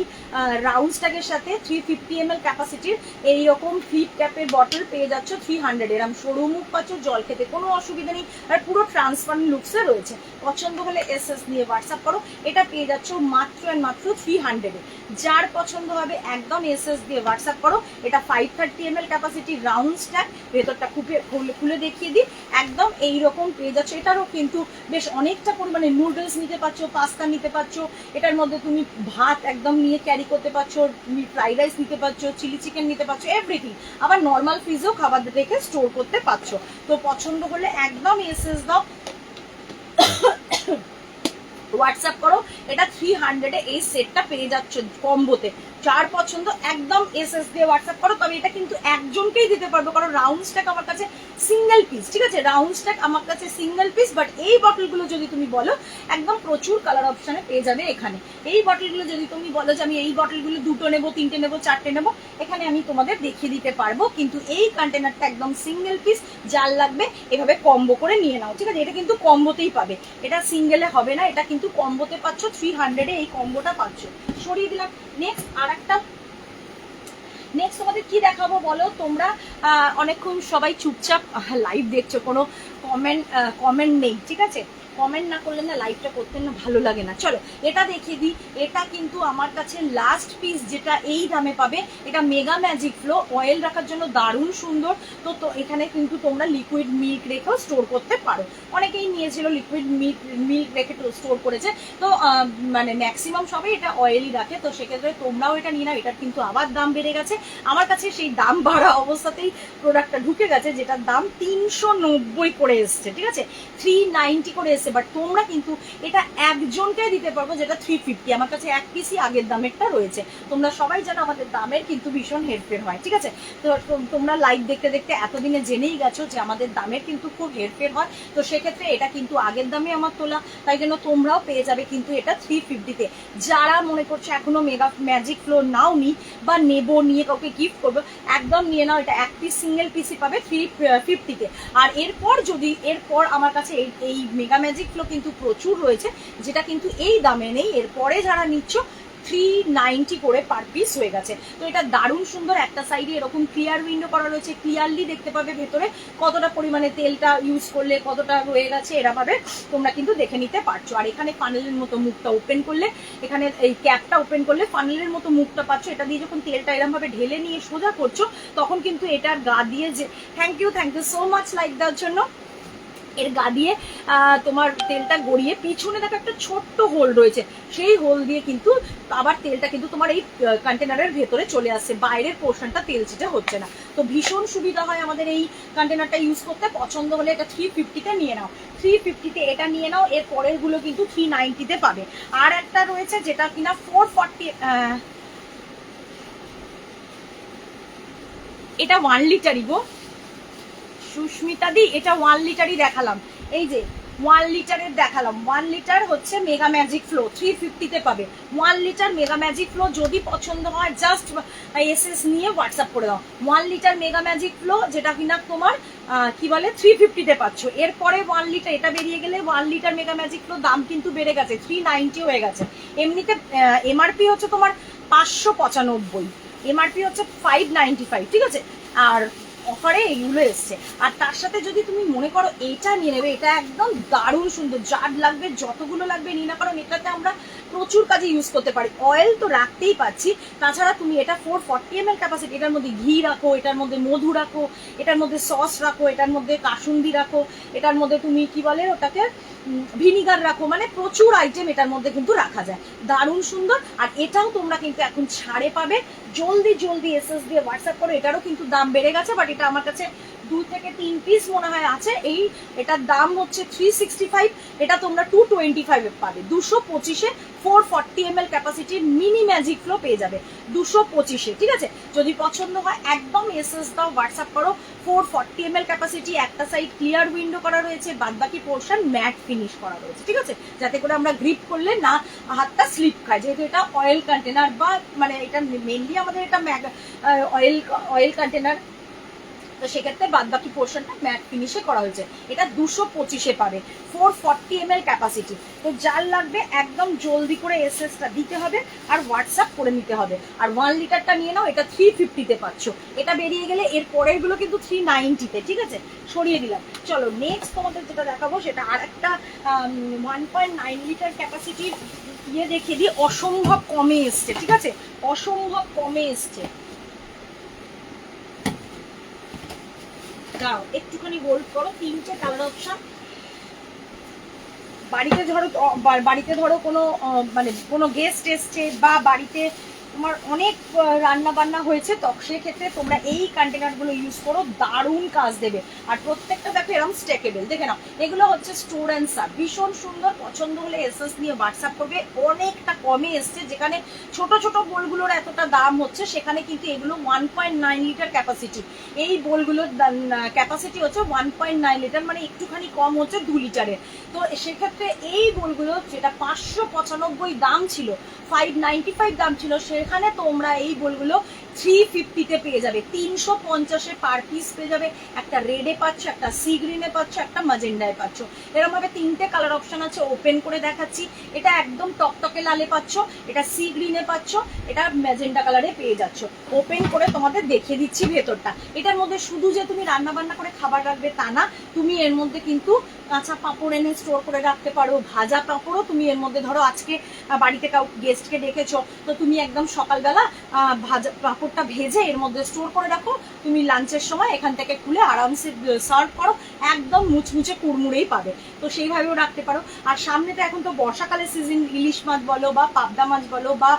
রাউন্ড স্ট্যাগের সাথে 350 ml ক্যাপাসিটির এইরকম ফ্লিপ ক্যাপের বটল পেয়ে যাচ্ছ 300। এরকম সরু মুখ পাচ্ছ, জল খেতে কোনো অসুবিধা নেই, আর পুরো ট্রান্সপারেন্ট লুকসে রয়েছে। পছন্দ হলে এসএস নিয়ে হোয়াটসঅ্যাপ করো। এটা পেয়ে যাচ্ছ মাত্র অ্যান্ড মাত্র 300-এ। যার পছন্দ হবে একদম এসএস দিয়ে হোয়াটসঅ্যাপ করো। এটা 530 ml ক্যাপাসিটি রাউন্ড স্ট্যাক, ভেতরটা খুলে দেখিয়ে দিই। একদম এইরকম পেয়ে যাচ্ছে। এটারও কিন্তু বেশ অনেকটা পরিমাণে নুডলস নিতে পারছো, পাস্তা নিতে পারছো। এটা এটার মধ্যে তুমি ভাত একদম নিয়ে ক্যারি করতে পারছো, তুমি ফ্রাইড রাইস নিতে পারছো, চিলি চিকেন নিতে পারছো, এভরিথিং। আবার নর্মাল ফ্রিজেও খাবার রেখে স্টোর করতে পারছো। তো পছন্দ হলে একদম এসএস দাও, হোয়াটসঅ্যাপ করো। এটা 300 এ এই সেটটা পেয়ে যাচ্ছ কম্বোতে। যার পছন্দ একদম এসএস দিয়ে হোয়াটসঅ্যাপ করো। তবে এটা কিন্তু একজনকেই দিতে পারবো, কারণ রাউন্ড স্ট্যাক আমার কাছে সিঙ্গেল পিস, ঠিক আছে, রাউন্ড স্ট্যাক আমার কাছে সিঙ্গেল পিস। বাট এই বটলগুলো যদি তুমি বলো, একদম প্রচুর কালার অপশনে পেয়ে যাবে এখানে। এই বটলগুলো যদি তুমি বলো যে আমি এই বটলগুলো 2টো নেবো, 3টে নেবো, 4টে নেবো, এখানে আমি তোমাদের দেখিয়ে দিতে পারবো। কিন্তু এই কন্টেনারটা একদম সিঙ্গেল পিস, যার লাগবে এভাবে কম্বো করে নিয়ে নাও, ঠিক আছে। এটা কিন্তু কম্বোতেই পাবে, এটা সিঙ্গেলে হবে না, এটা কিন্তু কম্বোতে পাচ্ছ। 300 এ এই কম্বোটা পাচ্ছ। সরিয়ে দিলাম। নেক্সট তোমাদের কি দেখাবো বলো তোমরা? অনেকক্ষণ সবাই চুপচাপ লাইভ দেখছো, কোনো কমেন্ট নেই, ঠিক আছে। কমেন্ট না করলে না লাইভটা করতে না ভালো লাগে না। চলো এটা দেখিয়ে দিই। এটা কিন্তু আমার কাছে লাস্ট পিস, যেটা এই দামে পাবে। এটা মেগা ম্যাজিক ফ্লো, অয়েল রাখার জন্য দারুণ সুন্দর। তো এখানে কিন্তু তোমরা লিকুইড মিল্ক রেখেও স্টোর করতে পারো। অনেকেই নিয়েছিল লিকুইড মিল্ক রেখে স্টোর করেছে। তো মানে ম্যাক্সিমাম সবাই এটা অয়েলই রাখে। তো সেক্ষেত্রে তোমরাও এটা নিয়ে নাও। এটার কিন্তু আবার দাম বেড়ে গেছে। আমার কাছে সেই দাম বাড়া অবস্থাতেই প্রোডাক্টটা ঢুকে গেছে, যেটার দাম 390 করে এসছে, ঠিক আছে, 390 করে এসছে। বাট তোমরা কিন্তু এটা একজনকে দিতে পারবো, যেটা 350। আমার কাছে এক পিসই আগের দামেরটা রয়েছে। তোমরা সবাই জানো আমাদের দামের কিন্তু ভীষণ হেরফের হয়, ঠিক আছে। তো তোমরা লাইভ দেখতে দেখতে এতদিনে জেনেই গেছো যে আমাদের দামের কিন্তু খুব হেরফের হয়। তো সেক্ষেত্রে এটা কিন্তু আগের দামে আমার তোলা, তাই জন্য তোমরাও পেয়ে যাবে কিন্তু এটা 350-তে। যারা মনে করছো এখনো মেগা ম্যাজিক ফ্লো নাওনি বা নেবো, নিয়ে কাউকে গিফট করবো, একদম নিয়ে নাও। এটা এক পিস সিঙ্গেল পিসই পাবে 350-তে। আর এরপর আমার কাছে এই মেগা ম্যাজিক ফ্লো কিন্তু প্রচুর রয়েছে, যেটা কিন্তু এই দামে নেই। এরপরে যারা নিচ্ছ 390 করে পার পিস হয়ে গেছে। তো এটা দারুণ সুন্দর। একটা সাইডে এরকম ক্লিয়ার উইন্ডো করা রয়েছে, ক্লিয়ারলি দেখতে পাবে ভেতরে কতটা পরিমাণে তেলটা ইউজ করলে কতটা রয়ে গেছে, এরা ভাবে তোমরা কিন্তু দেখে নিতে পারছো। আর এখানে ফানেলের মতো মুখটা ওপেন করলে, এখানে এই ক্যাপটা ওপেন করলে ফানেলের মতো মুখটা পাচ্ছ। এটা দিয়ে যখন তেলটা এরকম ভাবে ঢেলে নিয়ে সোজা করছো, তখন কিন্তু এটার গা দিয়ে যে thank you so much like দেওয়ার জন্য, এর গা দিয়ে তোমার তেলটা গড়িয়ে পিছনে দেখো একটা ছোট্ট হোল রয়েছে, সেই হোল দিয়ে কিন্তু আবার তেলটা কিন্তু তোমার এই কন্টেনারের ভেতরে চলে আসছে, বাইরের পোর্শনটা তেল ছিটে হচ্ছে না। তো ভীষণ সুবিধা হয় আমাদের এই কন্টেনারটা ইউজ করতে। পছন্দ হলে এটা 350-তে নিয়ে নাও, 350-তে এটা নিয়ে নাও। এর পরের গুলো কিন্তু 390-তে পাবে। আর একটা রয়েছে যেটা কিনা 440, এটা 1 লিটারই গো সুস্মিতা দি, এটা 1 লিটারই দেখালাম। এই যে 1 লিটারের দেখালাম। 1 লিটার হচ্ছে মেগা ম্যাজিক ফ্লো, 350-তে পাবে। 1 লিটার মেগা ম্যাজিক ফ্লো যদি পছন্দ হয় জাস্ট এসএস নিয়ে হোয়াটসঅ্যাপ করে দাও। 1 লিটার মেগা ম্যাজিক ফ্লো, যেটা কিনা তোমার কি বলে 350-তে পাচ্ছ। এরপরে 1 লিটার এটা বেরিয়ে গেলে 1 লিটার মেগা ম্যাজিক ফ্লো দাম কিন্তু বেড়ে গেছে, 390 হয়ে গেছে। এমনিতে এমআরপি হচ্ছে তোমার 595, এমআরপি হচ্ছে 595, ঠিক আছে। আর অফারে এইগুলো এসছে। আর তার সাথে যদি তুমি মনে করো এটা নিয়ে নেবে, এটা একদম দারুণ সুন্দর, যার লাগবে যতগুলো লাগবে নিয়ে না, কারণ এটাতে আমরা প্রচুর কাজে ইউজ করতে পারি। অয়েল তো রাখতেই পাচ্ছি, তাছাড়া তুমি এটা 440 ml ক্যাপাসিটি। এটার মধ্যে ঘি রাখো, এটার মধ্যে মধু রাখো, এটার মধ্যে সস রাখো, এটার মধ্যে কাসুন্দি রাখো, এটার মধ্যে তুমি কি বলে ওটাকে ভিনিগার রাখো, মানে প্রচুর আইটেম এটার মধ্যে কিন্তু রাখা যায়। দারুণ সুন্দর। আর এটাও তোমরা কিন্তু এখন ছাড়ে পাবে। জলদি এসএস দিয়ে হোয়াটসঅ্যাপ করো। এটারও কিন্তু দাম বেড়ে গেছে, বাট এটা আমার কাছে 2 থেকে 3 পিস মনে হয় আছে। এটার দাম হচ্ছে 365, এটা তোমরা 225 পাবে। 225-এ 440 ml ক্যাপাসিটির মিনি ম্যাজিক ফ্লো পেয়ে যাবে 225-এ, ঠিক আছে। যদি পছন্দ হয় একদম এসএস দাও, হোয়াটসঅ্যাপ করো। 440 ml ক্যাপাসিটি, একটা সাইড ক্লিয়ার উইন্ডো করা রয়েছে, বাদ বাকি পোর্শন ম্যাট ফিনিশ করা রয়েছে, ঠিক আছে, যাতে করে আমরা গ্রিপ করলে না হাতটা স্লিপ খায়। যেহেতু এটা অয়েল কন্টেনার, বা মানে এটা মেনলি আমাদের এটা অয়েল কন্টেনার, তো সেক্ষেত্রে বাদ বাকি পোর্শনটা ম্যাট ফিনিশে করা হয়েছে। এটা 225-এ পাবে, 440 ml ক্যাপাসিটি। তো যার লাগবে একদম জলদি করে এসএসটা দিতে হবে আর হোয়াটসঅ্যাপ করে নিতে হবে। আর 1 লিটারটা নিয়ে নাও, এটা 350-তে পাচ্ছ। এটা বেরিয়ে গেলে এর পরের গুলো কিন্তু 390-তে, ঠিক আছে, সরিয়ে দিলাম। চলো নেক্সট তোমাদের যেটা দেখাবো সেটা আর একটা 1.9 লিটার ক্যাপাসিটির ইয়ে দেখিয়ে দিই। অসম্ভব কমে এসছে, ঠিক আছে, অসম্ভব কমে এসছে। দাও একটুখানি হোল্ড করো, 3টে কালার অপশন। বাড়িতে ধরো কোনো মানে কোনো গেস্ট এসছে বা বাড়িতে তোমার অনেক রান্না বান্না হয়েছে, তো সেক্ষেত্রে তোমরা এই কন্টেনারগুলো ইউজ করো, দারুণ কাজ দেবে। আর প্রত্যেকটা দেখো এরকম স্টেকেবল, দেখে নাও এগুলো হচ্ছে স্টোর অ্যান্ড সার্ভ, ভীষণ সুন্দর। পছন্দ হলে এসএস নিয়ে হোয়াটসঅ্যাপ করবে। অনেকটা কমে এসছে, যেখানে ছোট ছোট বোলগুলোর এতটা দাম হচ্ছে সেখানে কিন্তু এগুলো 1.9 লিটার ক্যাপাসিটি। এই বোলগুলোর ক্যাপাসিটি হচ্ছে 1.9 লিটার, মানে একটুখানি কম হচ্ছে 2 লিটারের। তো সেক্ষেত্রে এই বোলগুলো যেটা 595 দাম ছিল, 595 দাম ছিল, সেখানে তোমরা এই বোলগুলো 350-তে পেয়ে যাবে, 350-এ পার পিস পেয়ে যাবে। একটা রেডে পাচ্ছ, একটা সি গ্রিনে পাচ্ছ, একটা ম্যাজেন্ডায় পাচ্ছ। এরকম ভাবে 3টে কালার অপশন আছে। ওপেন করে দেখাচ্ছি, এটা একদম টকটকে লালে পাচ্ছ, এটা সি গ্রিনে পাচ্ছ, এটা ম্যাজেন্ডা কালারে পেয়ে যাচ্ছ। ওপেন করে তোমাদের দেখিয়ে দিচ্ছি ভেতরটা। এটার মধ্যে শুধু যে তুমি রান্না বান্না করে খাবার রাখবে তা না, তুমি এর মধ্যে কিন্তু কাঁচা পাঁপড় এনে স্টোর করে রাখতে পারো, ভাজা পাঁপড়ও তুমি এর মধ্যে, ধরো আজকে বাড়িতে কাউ গেস্টকে ডেকেছো, তো তুমি একদম সকালবেলা ভাজা পাঁপড়টা ভেজে এর মধ্যে স্টোর করে রাখো, তুমি লাঞ্চের সময় এখান থেকে খুলে আরামসে সার্ভ করো, একদম মুচমুচে কুড়মুড়েই পাবে। তো সেইভাবেও রাখতে পারো। আর সামনে তো এখন তো বর্ষাকালের সিজন, ইলিশ মাছ বলো বা পাবদা মাছ বলো বা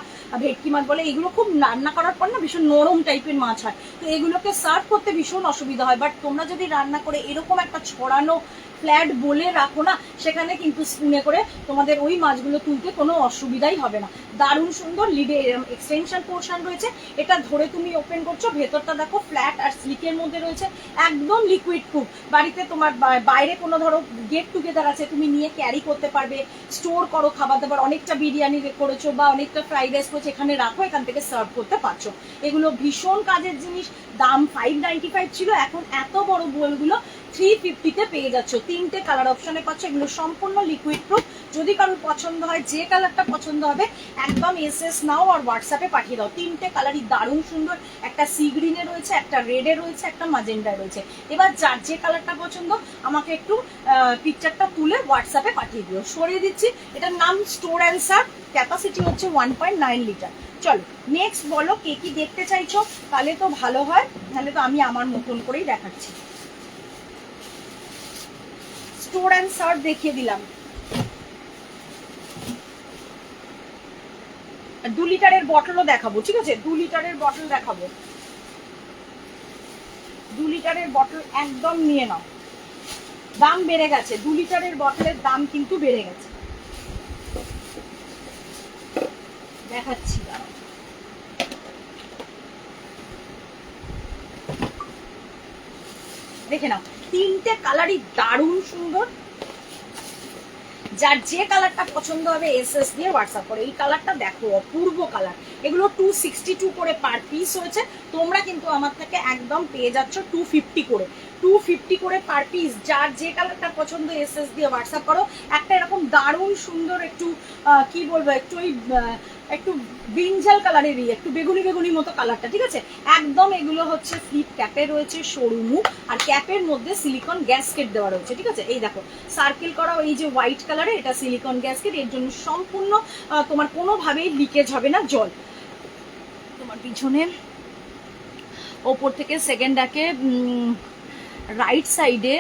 ভেটকি মাছ বলো, এগুলো খুব রান্না করার পর না ভীষণ নরম টাইপের মাছ হয়, তো এগুলোকে সার্ভ করতে ভীষণ অসুবিধা হয়। বাট তোমরা যদি রান্না করে এরকম একটা ছড়ানো ফ্ল্যাট বলে রাখো না, সেখানে কিন্তু স্পুনে করে তোমাদের ওই মাছগুলো তুলতে কোনো অসুবিধাই হবে না। দারুণ সুন্দর, লিডে এক্সটেনশন পোর্শন রয়েছে, এটা ধরে তুমি ওপেন করছো, ভেতরটা দেখো ফ্ল্যাট আর স্লিকের মধ্যে রয়েছে, একদম লিকুইড প্রুফ। বাড়িতে তোমার বাইরে কোনো ধরো গেট টুগেদার আছে, তুমি নিয়ে ক্যারি করতে পারবে, স্টোর করো খাবার দাবার, অনেকটা বিরিয়ানি করেছো বা অনেকটা ফ্রাইড রাইস করেছো, এখানে রাখো, এখান থেকে সার্ভ করতে পারছো। এগুলো ভীষণ কাজের জিনিস। দাম 595 ছিল, এখন এত বড় বোলগুলো 350-তে পেয়ে যাচ্ছ। 3টে কালার অপশনে পাচ্ছ, এগুলো সম্পূর্ণ লিকুইড প্রুফ। যদি কারোর পছন্দ হয়, যে কালারটা পছন্দ হবে একদম এসএস নাও আর হোয়াটসঅ্যাপে পাঠিয়ে দাও। 3টে কালারই দারুণ সুন্দর, একটা সি গ্রিনে রয়েছে, একটা রেডে রয়েছে, একটা ম্যাজেন্ডায় রয়েছে। এবার যার যে কালারটা পছন্দ আমাকে একটু পিকচারটা তুলে হোয়াটসঅ্যাপে পাঠিয়ে দিও। সরিয়ে দিচ্ছি, এটার নাম স্টোর অ্যান্ড সার্ভ, ক্যাপাসিটি হচ্ছে 1.9 লিটার। চলো নেক্সট বলো কে কি দেখতে চাইছো, তাহলে তো ভালো হয়, তাহলে তো আমি আমার মতন করেই দেখাচ্ছি। স্টোর অ্যান্ড সার্ভ দেখিয়ে দিলাম। 2 লিটারের বটলও দেখাবো, ঠিক আছে? 2 লিটারের বটল দেখাবো। 2 লিটারের বটল একদম নিয়ে নাও, দাম বেড়ে গেছে, 2 লিটারের বটলের দাম কিন্তু বেড়ে গেছে। দেখাচ্ছি, দেখে নাও, 3টে কালারই দারুণ সুন্দর। যার যে কালারটা পছন্দ হবে এসএস দিয়ে হোয়াটসঅ্যাপ করে। এই কালারটা দেখো, অপূর্ব কালার। এগুলো 262 করে পার পিস হয়েছে, তোমরা কিন্তু আমার থেকে একদম পেয়ে যাচ্ছ 250 করে, 250 করে পার পিস। যার যে কালারটা পছন্দ এসএস দিয়ে হোয়াটসঅ্যাপ করো। একটা এরকম দারুণ সুন্দর একটু কি বলবো, একটু ওই একটু ব্রিঞ্জাল কালারেরই, একটু বেগুনি বেগুনি মতো কালারটা, ঠিক আছে? একদম এগুলো হচ্ছে ফ্লিপ ক্যাপে রয়েছে সরু মুখ, আর ক্যাপের মধ্যে সিলিকন গ্যাসকেট দেওয়া রয়েছে, ঠিক আছে? এই দেখো সার্কেল করা, এই যে হোয়াইট কালারে, এটা সিলিকন গ্যাসকেট, এর জন্য সম্পূর্ণ তোমার কোনোভাবেই লিকেজ হবে না জল। তোমার পিছনে ওপর থেকে সেকেন্ড ডাকে রাইট সাইডে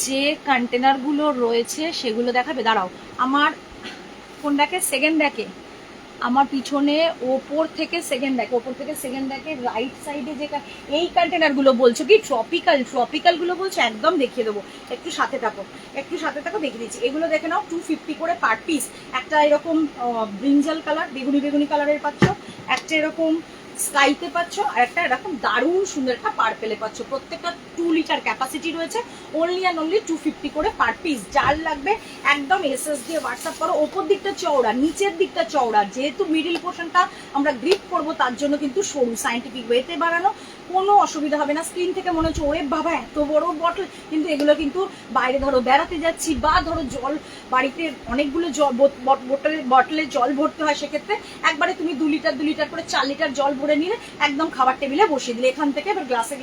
যে কন্টেনারগুলো রয়েছে সেগুলো দেখাবে। দাঁড়াও, আমার কোন ডাকে, সেকেন্ড ডাকে, আমার পিছনে ওপর থেকে সেকেন্ড ডেকে রাইট সাইডে যে এই কন্টেনারগুলো বলছো কি ট্রপিক্যালগুলো বলছো, একদম দেখিয়ে দেবো, একটু সাথে থাকো দেখিয়ে দিচ্ছি। এগুলো দেখে নাও, 250 করে পার পিস। একটা এরকম ব্রিঞ্জাল কালার, বেগুনি কালারের পাচ্ছ, একটা এরকম স্কাইতে পাচ্ছ, আর একটা এরকম দারুণ সুন্দর একটা পার্পেলে পাচ্ছ। প্রত্যেকটা 2 লিটার ক্যাপাসিটি রয়েছে, অনলি অ্যান্ড অনলি 250 করে পার পিস। যার লাগবে একদম এসএস দিয়ে হোয়াটসঅ্যাপ করো। ওপর দিকটা চওড়া, নিচের দিকটা চওড়া, যেহেতু মিডিল পোর্শনটা আমরা গ্রিপ করবো তার জন্য কিন্তু সরু, সাইন্টিফিক ওয়েতে বানানো, কোনো অসুবিধা হবে না। স্ক্রিন থেকে মনে হচ্ছে ওরে বাবা এত বড় বটল, কিন্তু এগুলো কিন্তু বাইরে ধরো বেড়াতে যাচ্ছি বা ধরো জল, বাড়িতে অনেকগুলো বটলে জল ভরতে হয়, সেক্ষেত্রে একবারে তুমি 2 লিটার করে 4 লিটার জল ভরে নিলে একদম খাবার টেবিলে বসিয়ে দিলে, এখান থেকে এবার গ্লাসে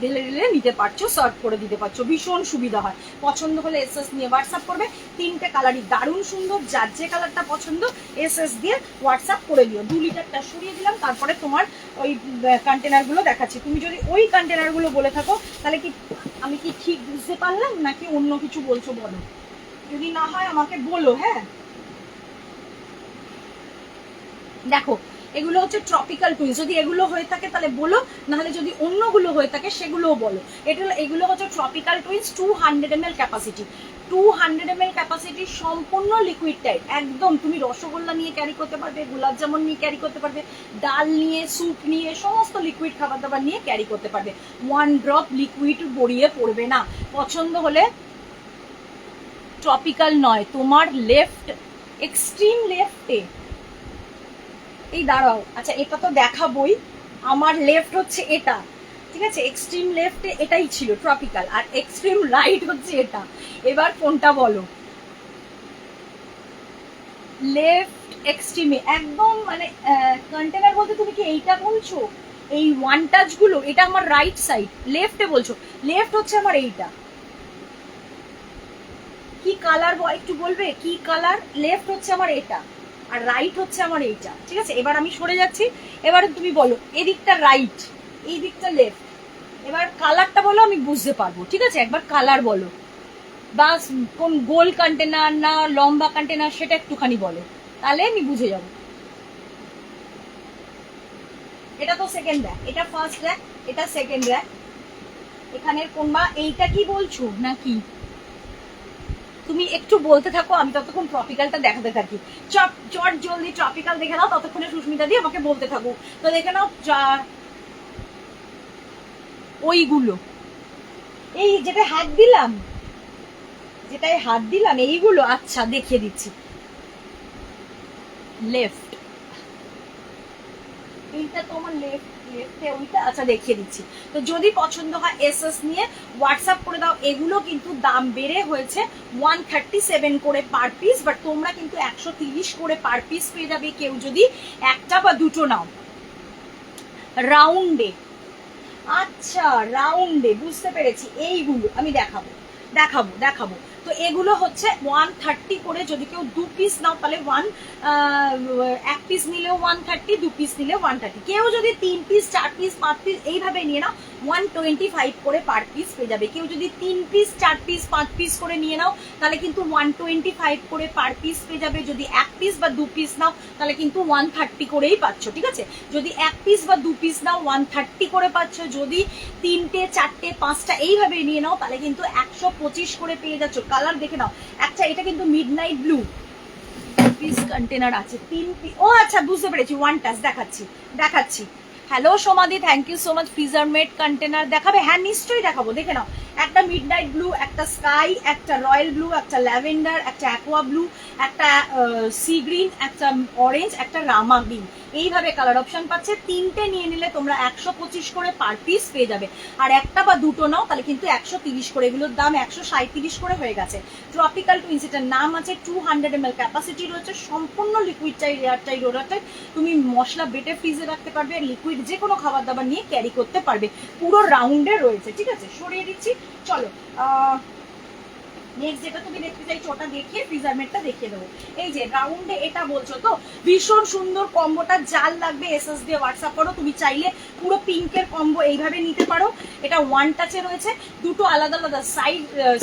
ঢেলে নিতে পারছো, সার্ভ করে দিতে পারছো, ভীষণ সুবিধা হয়। পছন্দ হলে এসএস নিয়ে হোয়াটসঅ্যাপ করবে। 3টে কালারই দারুণ সুন্দর, যার যে কালারটা পছন্দ এসএস দিয়ে হোয়াটসঅ্যাপ করে দিও। 2 লিটারটা সরিয়ে দিলাম, তারপরে তোমার ওই কন্টেনারগুলো দেখাচ্ছি। তুমি যদি ওই কন্টেনারগুলো বলে থাকো তাহলে কি আমি কি ঠিক বুঝতে পারলাম নাকি অন্য কিছু বলছো বলো। যদি না হয় আমাকে বলো। হ্যাঁ দেখো এগুলো হচ্ছে ট্রপিক্যাল টুইন্স, যদি এগুলো হয়ে থাকে তাহলে বলো, নাহলে যদি অন্যগুলো হয়ে থাকে সেগুলোও বলো। এগুলো হচ্ছে tropical twins, 200 ml capacity, 200 ml capacity, সম্পূর্ণ লিকুইড টাইপ একদম। তুমি রসগোল্লা নিয়ে ক্যারি করতে পারবে, গোলাপ জামুন নিয়ে ক্যারি করতে পারবে, ডাল নিয়ে, স্যুপ নিয়ে, সমস্ত লিকুইড খাবার দাবার নিয়ে ক্যারি করতে পারবে। 1 ড্রপ লিকুইড গড়িয়ে পড়বে না। পছন্দ হলে, ট্রপিক্যাল নয় তোমার লেফট, এক্সট্রিম লেফটে, এই দাঁড়াও, আচ্ছা এটা তো দেখাবই, আমার লেফট হচ্ছে এটা, ঠিক আছে, এক্সট্রিম লেফটে এটাই ছিল ট্রপিক্যাল, আর এক্সট্রিম রাইট হচ্ছে এটা। এবার কোনটা বলো? লেফট এক্সট্রিমে একদম, মানে কন্টেনার বলতে তুমি কি এইটা বলছো? এই ওয়ান টাচ গুলো, এটা আমার রাইট সাইড, লেফটে বলছো? লেফট হচ্ছে আমার এইটা। কি কালার একটু বলবে কি কালার? লেফট হচ্ছে আমার এটা, আর রাইট হচ্ছে আমার এইটা, ঠিক আছে। এবার আমি সরে যাচ্ছি, এবার তুমি বলো এদিকটা রাইট, এই দিকটা লেফট। এবার কালারটা বলো, আমি বুঝতে পারবো, ঠিক আছে। একবার কালার বলো, বা কোন গোল কন্টেনার না লম্বা কন্টেনার সেটা একটুখানি বলো, তাহলে আমি বুঝে যাবো। এটা তো সেকেন্ড র্যাক, এটা ফার্স্ট র্যাক, এটা সেকেন্ড র্যাক। এখানের কোনবা এইটা কি বলছো নাকি? তুমি একটু বলতে থাকো, আমি ততক্ষণ ট্রপিক্যালটা দেখাতে থাকি। চট জলদি ট্রপিক্যাল দেখে নাও, ততক্ষণে সুস্মিতা দিয়ে আমাকে বলতে থাকো। তো দেখে নাও ওইগুলো, এই যেটা হাত দিলাম, যেটাই হাত দিলাম এইগুলো, আচ্ছা দেখিয়ে দিচ্ছি। লেফট, এইটা তোমার লেফট, লেফটে ওইটা, আচ্ছা দেখিয়ে দিচ্ছি। তো যদি পছন্দ হয় এসএস নিয়ে হোয়াটসঅ্যাপ করে দাও। এগুলো কিন্তু দাম বেড়ে হয়েছে 137 করে পার পিস, বাট তোমরা কিন্তু 130 করে পার পিস পেয়ে যাবে কেউ যদি একটা বা দুটো নাও রাউন্ডে। আচ্ছা রাউন্ডে, বুঝতে পেরেছি। এইগুলো আমি দেখাবো দেখাবো দেখাবো। তো এগুলো হচ্ছে 130 করে, যদি কেউ 2 পিস নাও তাহলে 1 পিস নিলেও 130, 2 পিস নিলেও 130। কেউ যদি 3 পিস 4 পিস 5 পিস এইভাবে নিয়ে নাও 125 করে পার পিস পেয়ে যাবে। কেউ যদি 3 পিস 4 পিস 5 পিস করে নিয়ে নাও তাহলে কিন্তু 125 করে পার পিস পেয়ে যাবে। যদি 1 পিস বা 2 পিস নাও তাহলে কিন্তু 130 করেই পাচ্ছ, ঠিক আছে। যদি 1 পিস বা 2 পিস নাও 130 করে পাচ্ছ। যদি 3টে 4টে 5টা এইভাবে নিয়ে নাও তাহলে কিন্তু 125 করে পেয়ে যাচ্ছ। কালার দেখে নাও। আচ্ছা এটা কিন্তু মিডনাইট ব্লু পিস কন্টেনার আছে, 3 পিস। ও আচ্ছা বুঝতে পেরেছি, 1 টাচ দেখাচ্ছি দেখাচ্ছি। হ্যালো সোমাদি, thank you so much. Freezer made container দেখাবে? হ্যাঁ নিশ্চয়ই দেখাবো, দেখে নাও। একটা মিডনাইট ব্লু, একটা স্কাই, একটা রয়্যাল ব্লু, একটা ল্যাভেন্ডার, একটা অ্যাকোয়া ব্লু, একটা সি গ্রিন, একটা অরেঞ্জ, একটা রামা গ্রিন, এইভাবে কালার অপশন পাচ্ছে। 3টে নিয়ে নিলে তোমরা 125 করে পার পিস পেয়ে যাবে। আর একটা বা দুটো নাও তাহলে কিন্তু 130 করে। এগুলোর দাম 137 করে হয়ে গেছে। ট্রপিক্যাল টুইন্স, এটার নাম আছে, 200 ml ক্যাপাসিটি রয়েছে, সম্পূর্ণ liquid type, air tight, roller tight. তুমি মশলা বেটে ফ্রিজে রাখতে পারবে, লিকুইড যে কোনো খাবার দাবার নিয়ে ক্যারি করতে পারবে। পুরো রাউন্ডে রয়েছে, ঠিক আছে। সরিয়ে দিচ্ছি, চলো নেক্সট যেটা তুমি দেখতে চাইছো ওটা দেখিয়ে ফ্রিজারমেটটা দেখিয়ে দেবো। এই যে রাউন্ডে এটা বলছো তো, ভীষণ সুন্দর কম্বোটা। যার লাগবে এসএস দিয়ে হোয়াটসঅ্যাপ করো। তুমি চাইলে পুরো পিঙ্কের কম্বো এইভাবে নিতে পারো। এটা 1 টাচে রয়েছে, দুটো আলাদা আলাদা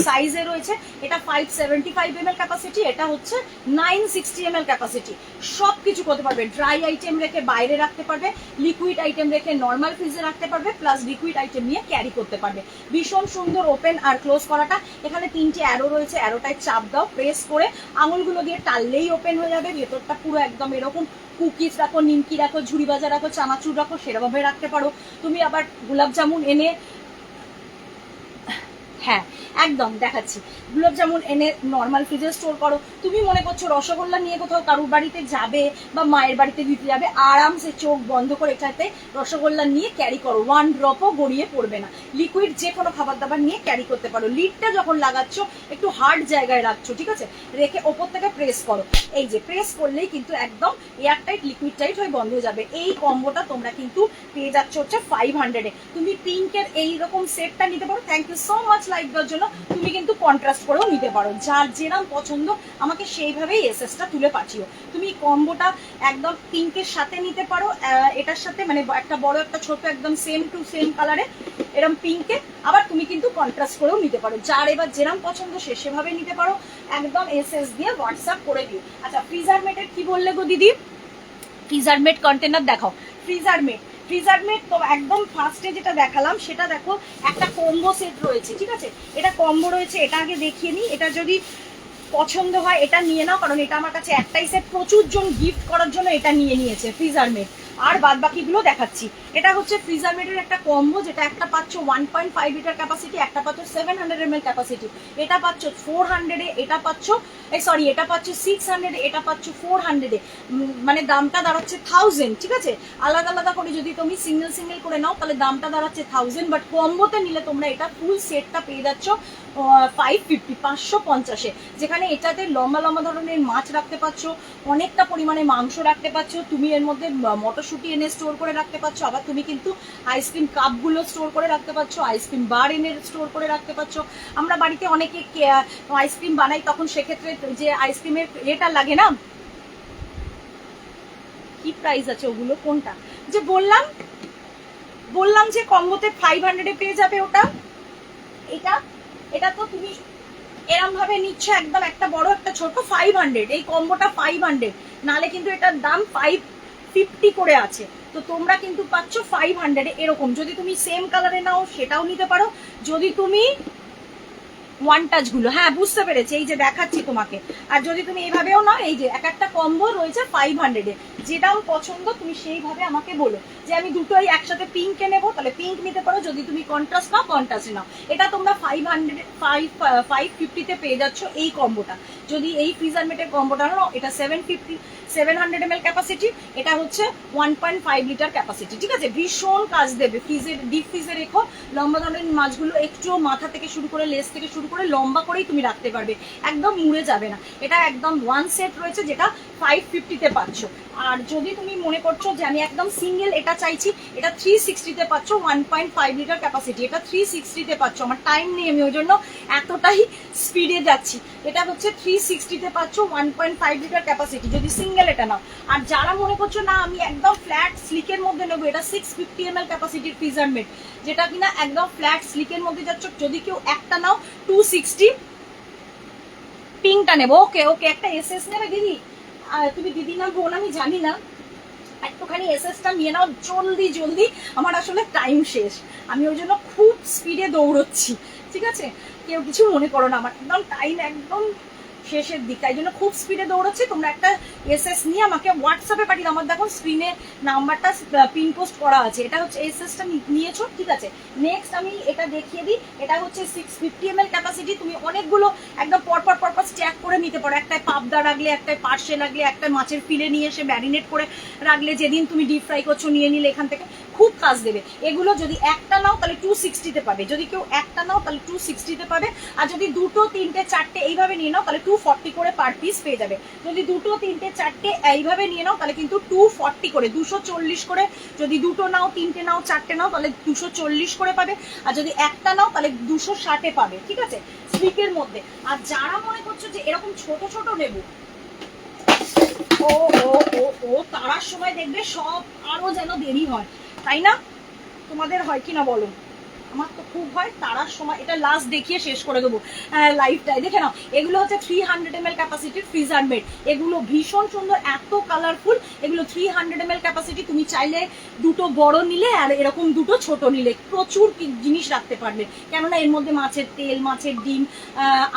সাইজে রয়েছে। এটা 575 ml ক্যাপাসিটি, এটা হচ্ছে 960 ml ক্যাপাসিটি। সব কিছু করতে পারবে, ড্রাই আইটেম রেখে বাইরে রাখতে পারবে, লিকুইড আইটেম রেখে নর্মাল ফ্রিজে রাখতে পারবে, প্লাস লিকুইড আইটেম নিয়ে ক্যারি করতে পারবে। ভীষণ সুন্দর ওপেন আর ক্লোজ করাটা। এখানে 3টে অ্যারো রয়েছে, অ্যারোটায় চাপ দাও, প্রেস করে আঙুলগুলো দিয়ে টানলেই ওপেন হয়ে যাবে। ভেতরটা পুরো একদম এরকম কুকিজ রাখো, নিমকি রাখো, ঝুড়ি ভাজা রাখো, চানাচুর রাখো, সেরকমভাবে রাখতে পারো। তুমি আবার গোলাপ জামুন এনে, হ্যাঁ একদম দেখাচ্ছি, গোলাপ জামুন এনে নর্মাল ফ্রিজে স্টোর করো। তুমি মনে করছো রসগোল্লা নিয়ে কোথাও কারুর বাড়িতে যাবে বা মায়ের বাড়িতে দিতে যাবে, আরামসে চোখ বন্ধ করে এটাতে রসগোল্লা নিয়ে ক্যারি করো, 1 ড্রপও গড়িয়ে পড়বে না। লিকুইড যে কোনো খাবার দাবার নিয়ে ক্যারি করতে পারো। লিডটা যখন লাগাচ্ছ একটু হার্ড জায়গায় রাখছো, ঠিক আছে, রেখে ওপর থেকে প্রেস করো। এই যে প্রেস করলেই কিন্তু একদম এয়ার টাইট, লিকুইড টাইট হয়ে বন্ধ হয়ে যাবে। এই কম্বোটা তোমরা কিন্তু পেয়ে যাচ্ছ হচ্ছে 500-এ। তুমি পিঙ্কের এইরকম সেটটা নিতে পারো। Thank you so much. 1.5 দেওয়ার জন্য তুমি কিন্তু কন্ট্রাস্ট করেও নিতে পারো, যার যেরকম পছন্দ আমাকে সেইভাবেই এসএসটা তুলে পাঠিও। তুমি কম্বোটা একদম পিঙ্কের সাথে নিতে পারো, এটার সাথে মানে একটা বড় একটা ছোট একদম সেম টু সেম কালারে এরকম পিঙ্কে, আবার তুমি কিন্তু কন্ট্রাস্ট করেও নিতে পারো, যার এবার যেরকম পছন্দ সে সেভাবে নিতে পারো। একদম এসএস দিয়ে হোয়াটসঅ্যাপ করে দিও। আচ্ছা ফ্রিজার মেটের কি বললে গো দিদি? ফ্রিজার মেট কন্টেনার দেখাও। ফ্রিজার মেট তো একদম ফার্স্টে যেটা দেখালাম সেটা দেখো, একটা কম্বো সেট রয়েছে, ঠিক আছে, এটা কম্বো রয়েছে, এটা আগে দেখিয়ে নিই। এটা যদি পছন্দ হয় এটা নিয়ে নাও, কারণ এটা আমার কাছে একটাই সেট, প্রচুর জন গিফট করার জন্য এটা নিয়ে নিয়েছে ফ্রিজার মেট। আর বাদ বাকিগুলো দেখাচ্ছি। এটা হচ্ছে ফ্রিজার মেটের একটা কম্বো, যেটা একটা পাচ্ছ 1.5 লিটার ক্যাপাসিটি, একটা পাচ্ছ 700 ml ক্যাপাসিটি, এটা পাচ্ছ 400-এ, এটা পাচ্ছ সরি এটা পাচ্ছ 600-এ, এটা পাচ্ছ 400-এ, মানে দামটা দাঁড়াচ্ছে 1000, ঠিক আছে। আলাদা আলাদা করে যদি তুমি সিঙ্গেল করে নাও তাহলে দামটা দাঁড়াচ্ছে 1000, বাট কম্বোতে নিলে তোমরা এটা ফুল সেটটা পেয়ে যাচ্ছ 550-এ, যেখানে এটাতে লম্বা লম্বা ধরনের মাছ রাখতে পারছো, অনেকটা পরিমাণে মাংস রাখতে পারছো, তুমি এর মধ্যে মটরশুঁটি এনে স্টোর করে রাখতে পারছো, আবার তুমি কিন্তু আইসক্রিম কাপগুলো স্টোর করে রাখতে পারছো, আইসক্রিম বার এনে স্টোর করে রাখতে পারছো। আমরা বাড়িতে অনেকে আইসক্রিম বানাই, তখন সেক্ষেত্রে যে আইসক্রিমের এটা লাগে না, কি প্রাইস আছে ওগুলো, কোনটা যে বললাম যে কম্বোতে 500-এ পেয়ে যাবে ওটা, এটা তো তুমি এরম ভাবে নিচ্ছ একদম একটা বড় একটা ছোট 500, এই কম্বোটা 500, নালে কিন্তু এটার দাম 550 করে আছে। তো তোমরা কিন্তু পাচ্ছ 500-এ এরকম। যদি তুমি সেম কালারে নাও সেটাও নিতে পারো, যদি তুমি ওয়ান টাচ গুলো, হ্যাঁ বুঝতে পেরেছি, এই যে দেখাচ্ছি তোমাকে। আর যদি তুমি এইভাবেও নাও, এই যে এক একটা কম্বো রয়েছে 500-এ, যেটাও পছন্দ তুমি সেইভাবে আমাকে বলো যে আমি দুটোই একসাথে পিঙ্কে নেবো, তাহলে পিঙ্ক নিতে পারো, যদি তুমি কন্ট্রাস্ট নাও কন্ট্রাস্ট নাও। এটা তোমরা 550-তে পেয়ে যাচ্ছ এই কম্বোটা। যদি এই ফ্রিজার মেটের কম্বোটা নাও, এটা 700 ml ক্যাপাসিটি, এটা হচ্ছে 1.5 লিটার ক্যাপাসিটি, ঠিক আছে। ভীষণ কাজ দেবে, ডিপ ফ্রিজে রেখো, লম্বা ধরনের মাছগুলো একটু মাথা থেকে শুরু করে লেস থেকে শুরু করে লম্বা করেই তুমি রাখতে পারবে, একদম মুড়ে যাবে না। এটা একদম ওয়ান সেট রয়েছে, যেটা 550-তে পাচ্ছ। আর যদি তুমি মনে করছো যে আমি একদম সিঙ্গেল এটা চাইছি, এটা 360-তে পাচ্ছ, 1.5 লিটার ক্যাপাসিটি, এটা 360-তে পাচ্ছ। আমার টাইম নেই, আমি ওই জন্য এতটাই স্পিডে যাচ্ছি। এটা হচ্ছে 360-তে পাচ্ছ, 1.5 লিটার ক্যাপাসিটি, যদি সিঙ্গেল এটা নাও। আর যারা মনে করছো না আমি একদম ফ্ল্যাট স্লিকের মধ্যে নেবো, এটা 650 ml ক্যাপাসিটির ফ্রিজার মেট, যেটা কিনা একদম ফ্ল্যাট স্লিকের মধ্যে যাচ্ছ, যদি কেউ একটা নাও 260, পিঙ্কটা নেবো। ওকে একটা এসএস নেবে দিদি, তুমি দিদি না বোন আমি জানি না, একটুখানি এসএসটা নিয়ে নাও জলদি, আমার আসলে টাইম শেষ, আমি ওই জন্য খুব স্পিডে দৌড়চ্ছি, ঠিক আছে। কেউ কিছু মনে করো না, আমার একদম টাইম একদম শেষের দিক, তাই জন্য খুব স্পিডে দৌড়াচ্ছি। তোমরা একটা এসএস নিয়ে আমাকে হোয়াটসঅ্যাপে পাঠিয়ে দাও, আমার দেখো স্ক্রিনে নাম্বারটা পিন পোস্ট করা আছে। এটা হচ্ছে এসএসটা নিয়েছো, ঠিক আছে। নেক্সট আমি এটা দেখিয়ে দিই, এটা হচ্ছে 650 ml ক্যাপাসিটি, তুমি অনেকগুলো একদম পরপর স্ট্যাক করে নিতে পারো, একটাই পাবদা রাখলে, একটাই পার্শে রাখলে, একটা মাছের ফিলে নিয়ে এসে ম্যারিনেট করে রাখলে, যেদিন তুমি ডিপ ফ্রাই করছো নিয়ে নিলে, এখান থেকে খুব কাজ দেবে এগুলো। যদি একটা নাও তাহলে 260-তে পাবে, যদি কেউ একটা নাও তাহলে 260-তে পাবে, আর যদি দুটো তিনটে চারটে এইভাবে নিয়ে নাও তাহলে 240 করে পার পিস পেয়ে যাবে। যদি দুটো তিনটে চারটে এইভাবে নিয়ে নাও তাহলে কিন্তু 240 করে, 240 করে, যদি দুটো নাও তিনটে নাও চারটে নাও তাহলে 240 করে পাবে, আর যদি একটা নাও তাহলে 260-এ পাবে, ঠিক আছে, স্লিকের মধ্যে। আর যারা মনে করছো যে এরকম ছোট ছোট নেবো, ও তারার সময় দেখবে সব আরো যেন দেরি হয়, তাই না? তোমাদের হয় কি না বলো? আমার তো খুব হয় তারার সময়। এটা লাস্ট দেখিয়ে শেষ করে দেবো লাইভটাই, দেখে নাও। এগুলো হচ্ছে 300 ml ক্যাপাসিটির ফ্রিজার মেট, এগুলো ভীষণ সুন্দর, এত কালারফুল। এগুলো 300 ml ক্যাপাসিটি, তুমি চাইলে দুটো বড় নিলে আর এরকম দুটো ছোট নিলে প্রচুর জিনিস রাখতে পারবে, কেননা এর মধ্যে মাছের তেল, মাছের ডিম,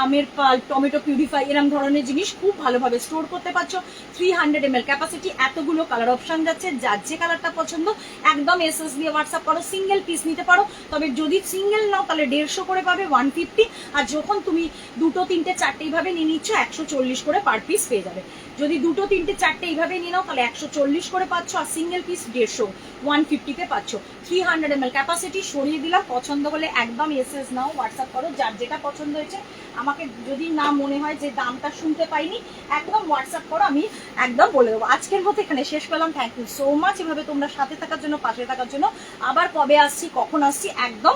আমের পাল, টমেটো পিউরিফাই, এরকম ধরনের জিনিস খুব ভালোভাবে স্টোর করতে পারছো। 300 ml ক্যাপাসিটি, এতগুলো কালার অপশন যাচ্ছে, যার যে কালারটা পছন্দ একদম এসএস দিয়ে হোয়াটসঅ্যাপ করো। সিঙ্গেল পিস নিতে পারো, তবে যদি সিঙ্গেল নাও তাহলে 150 করে পাবে, 150। আর যখন তুমি দুটো তিনটে চারটে এইভাবে নিয়ে নিচ্ছ 140 করে পার পিস পেয়ে যাবে। যদি দুটো তিনটে চারটে এইভাবে নিয়ে নাও তাহলে 140 করে পাচ্ছ, আর সিঙ্গেল পিস 150, 150-তে পাচ্ছ। 300 ml ক্যাপাসিটি সরিয়ে দিলাম, পছন্দ হলে একদম এসএস নাও, হোয়াটসঅ্যাপ করো, যার যেটা পছন্দ হয়েছে আমাকে যদি না মনে হয় যে দামটা শুনতে পাইনি, একদম হোয়াটসঅ্যাপ করো, আমি একদম বলে দেবো। আজকের মতো এখানে শেষ করলাম। থ্যাংক ইউ সো মাচ এভাবে তোমরা সাথে থাকার জন্য, পাশে থাকার জন্য। আবার কবে আসছি, কখন আসছি, একদম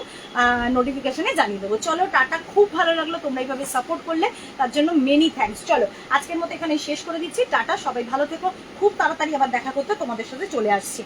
নোটিফিকেশনে জানিয়ে দেবো। চলো টাটা, খুব ভালো লাগলো তোমরা এইভাবে সাপোর্ট করলে, তার জন্য মেনি থ্যাঙ্কস। চলো আজকের মতো এখানে শেষ করে দিচ্ছি, টাটা, সবাই ভালো থেকো। খুব তাড়াতাড়ি আবার দেখা করতে তোমাদের সাথে চলে আসছি।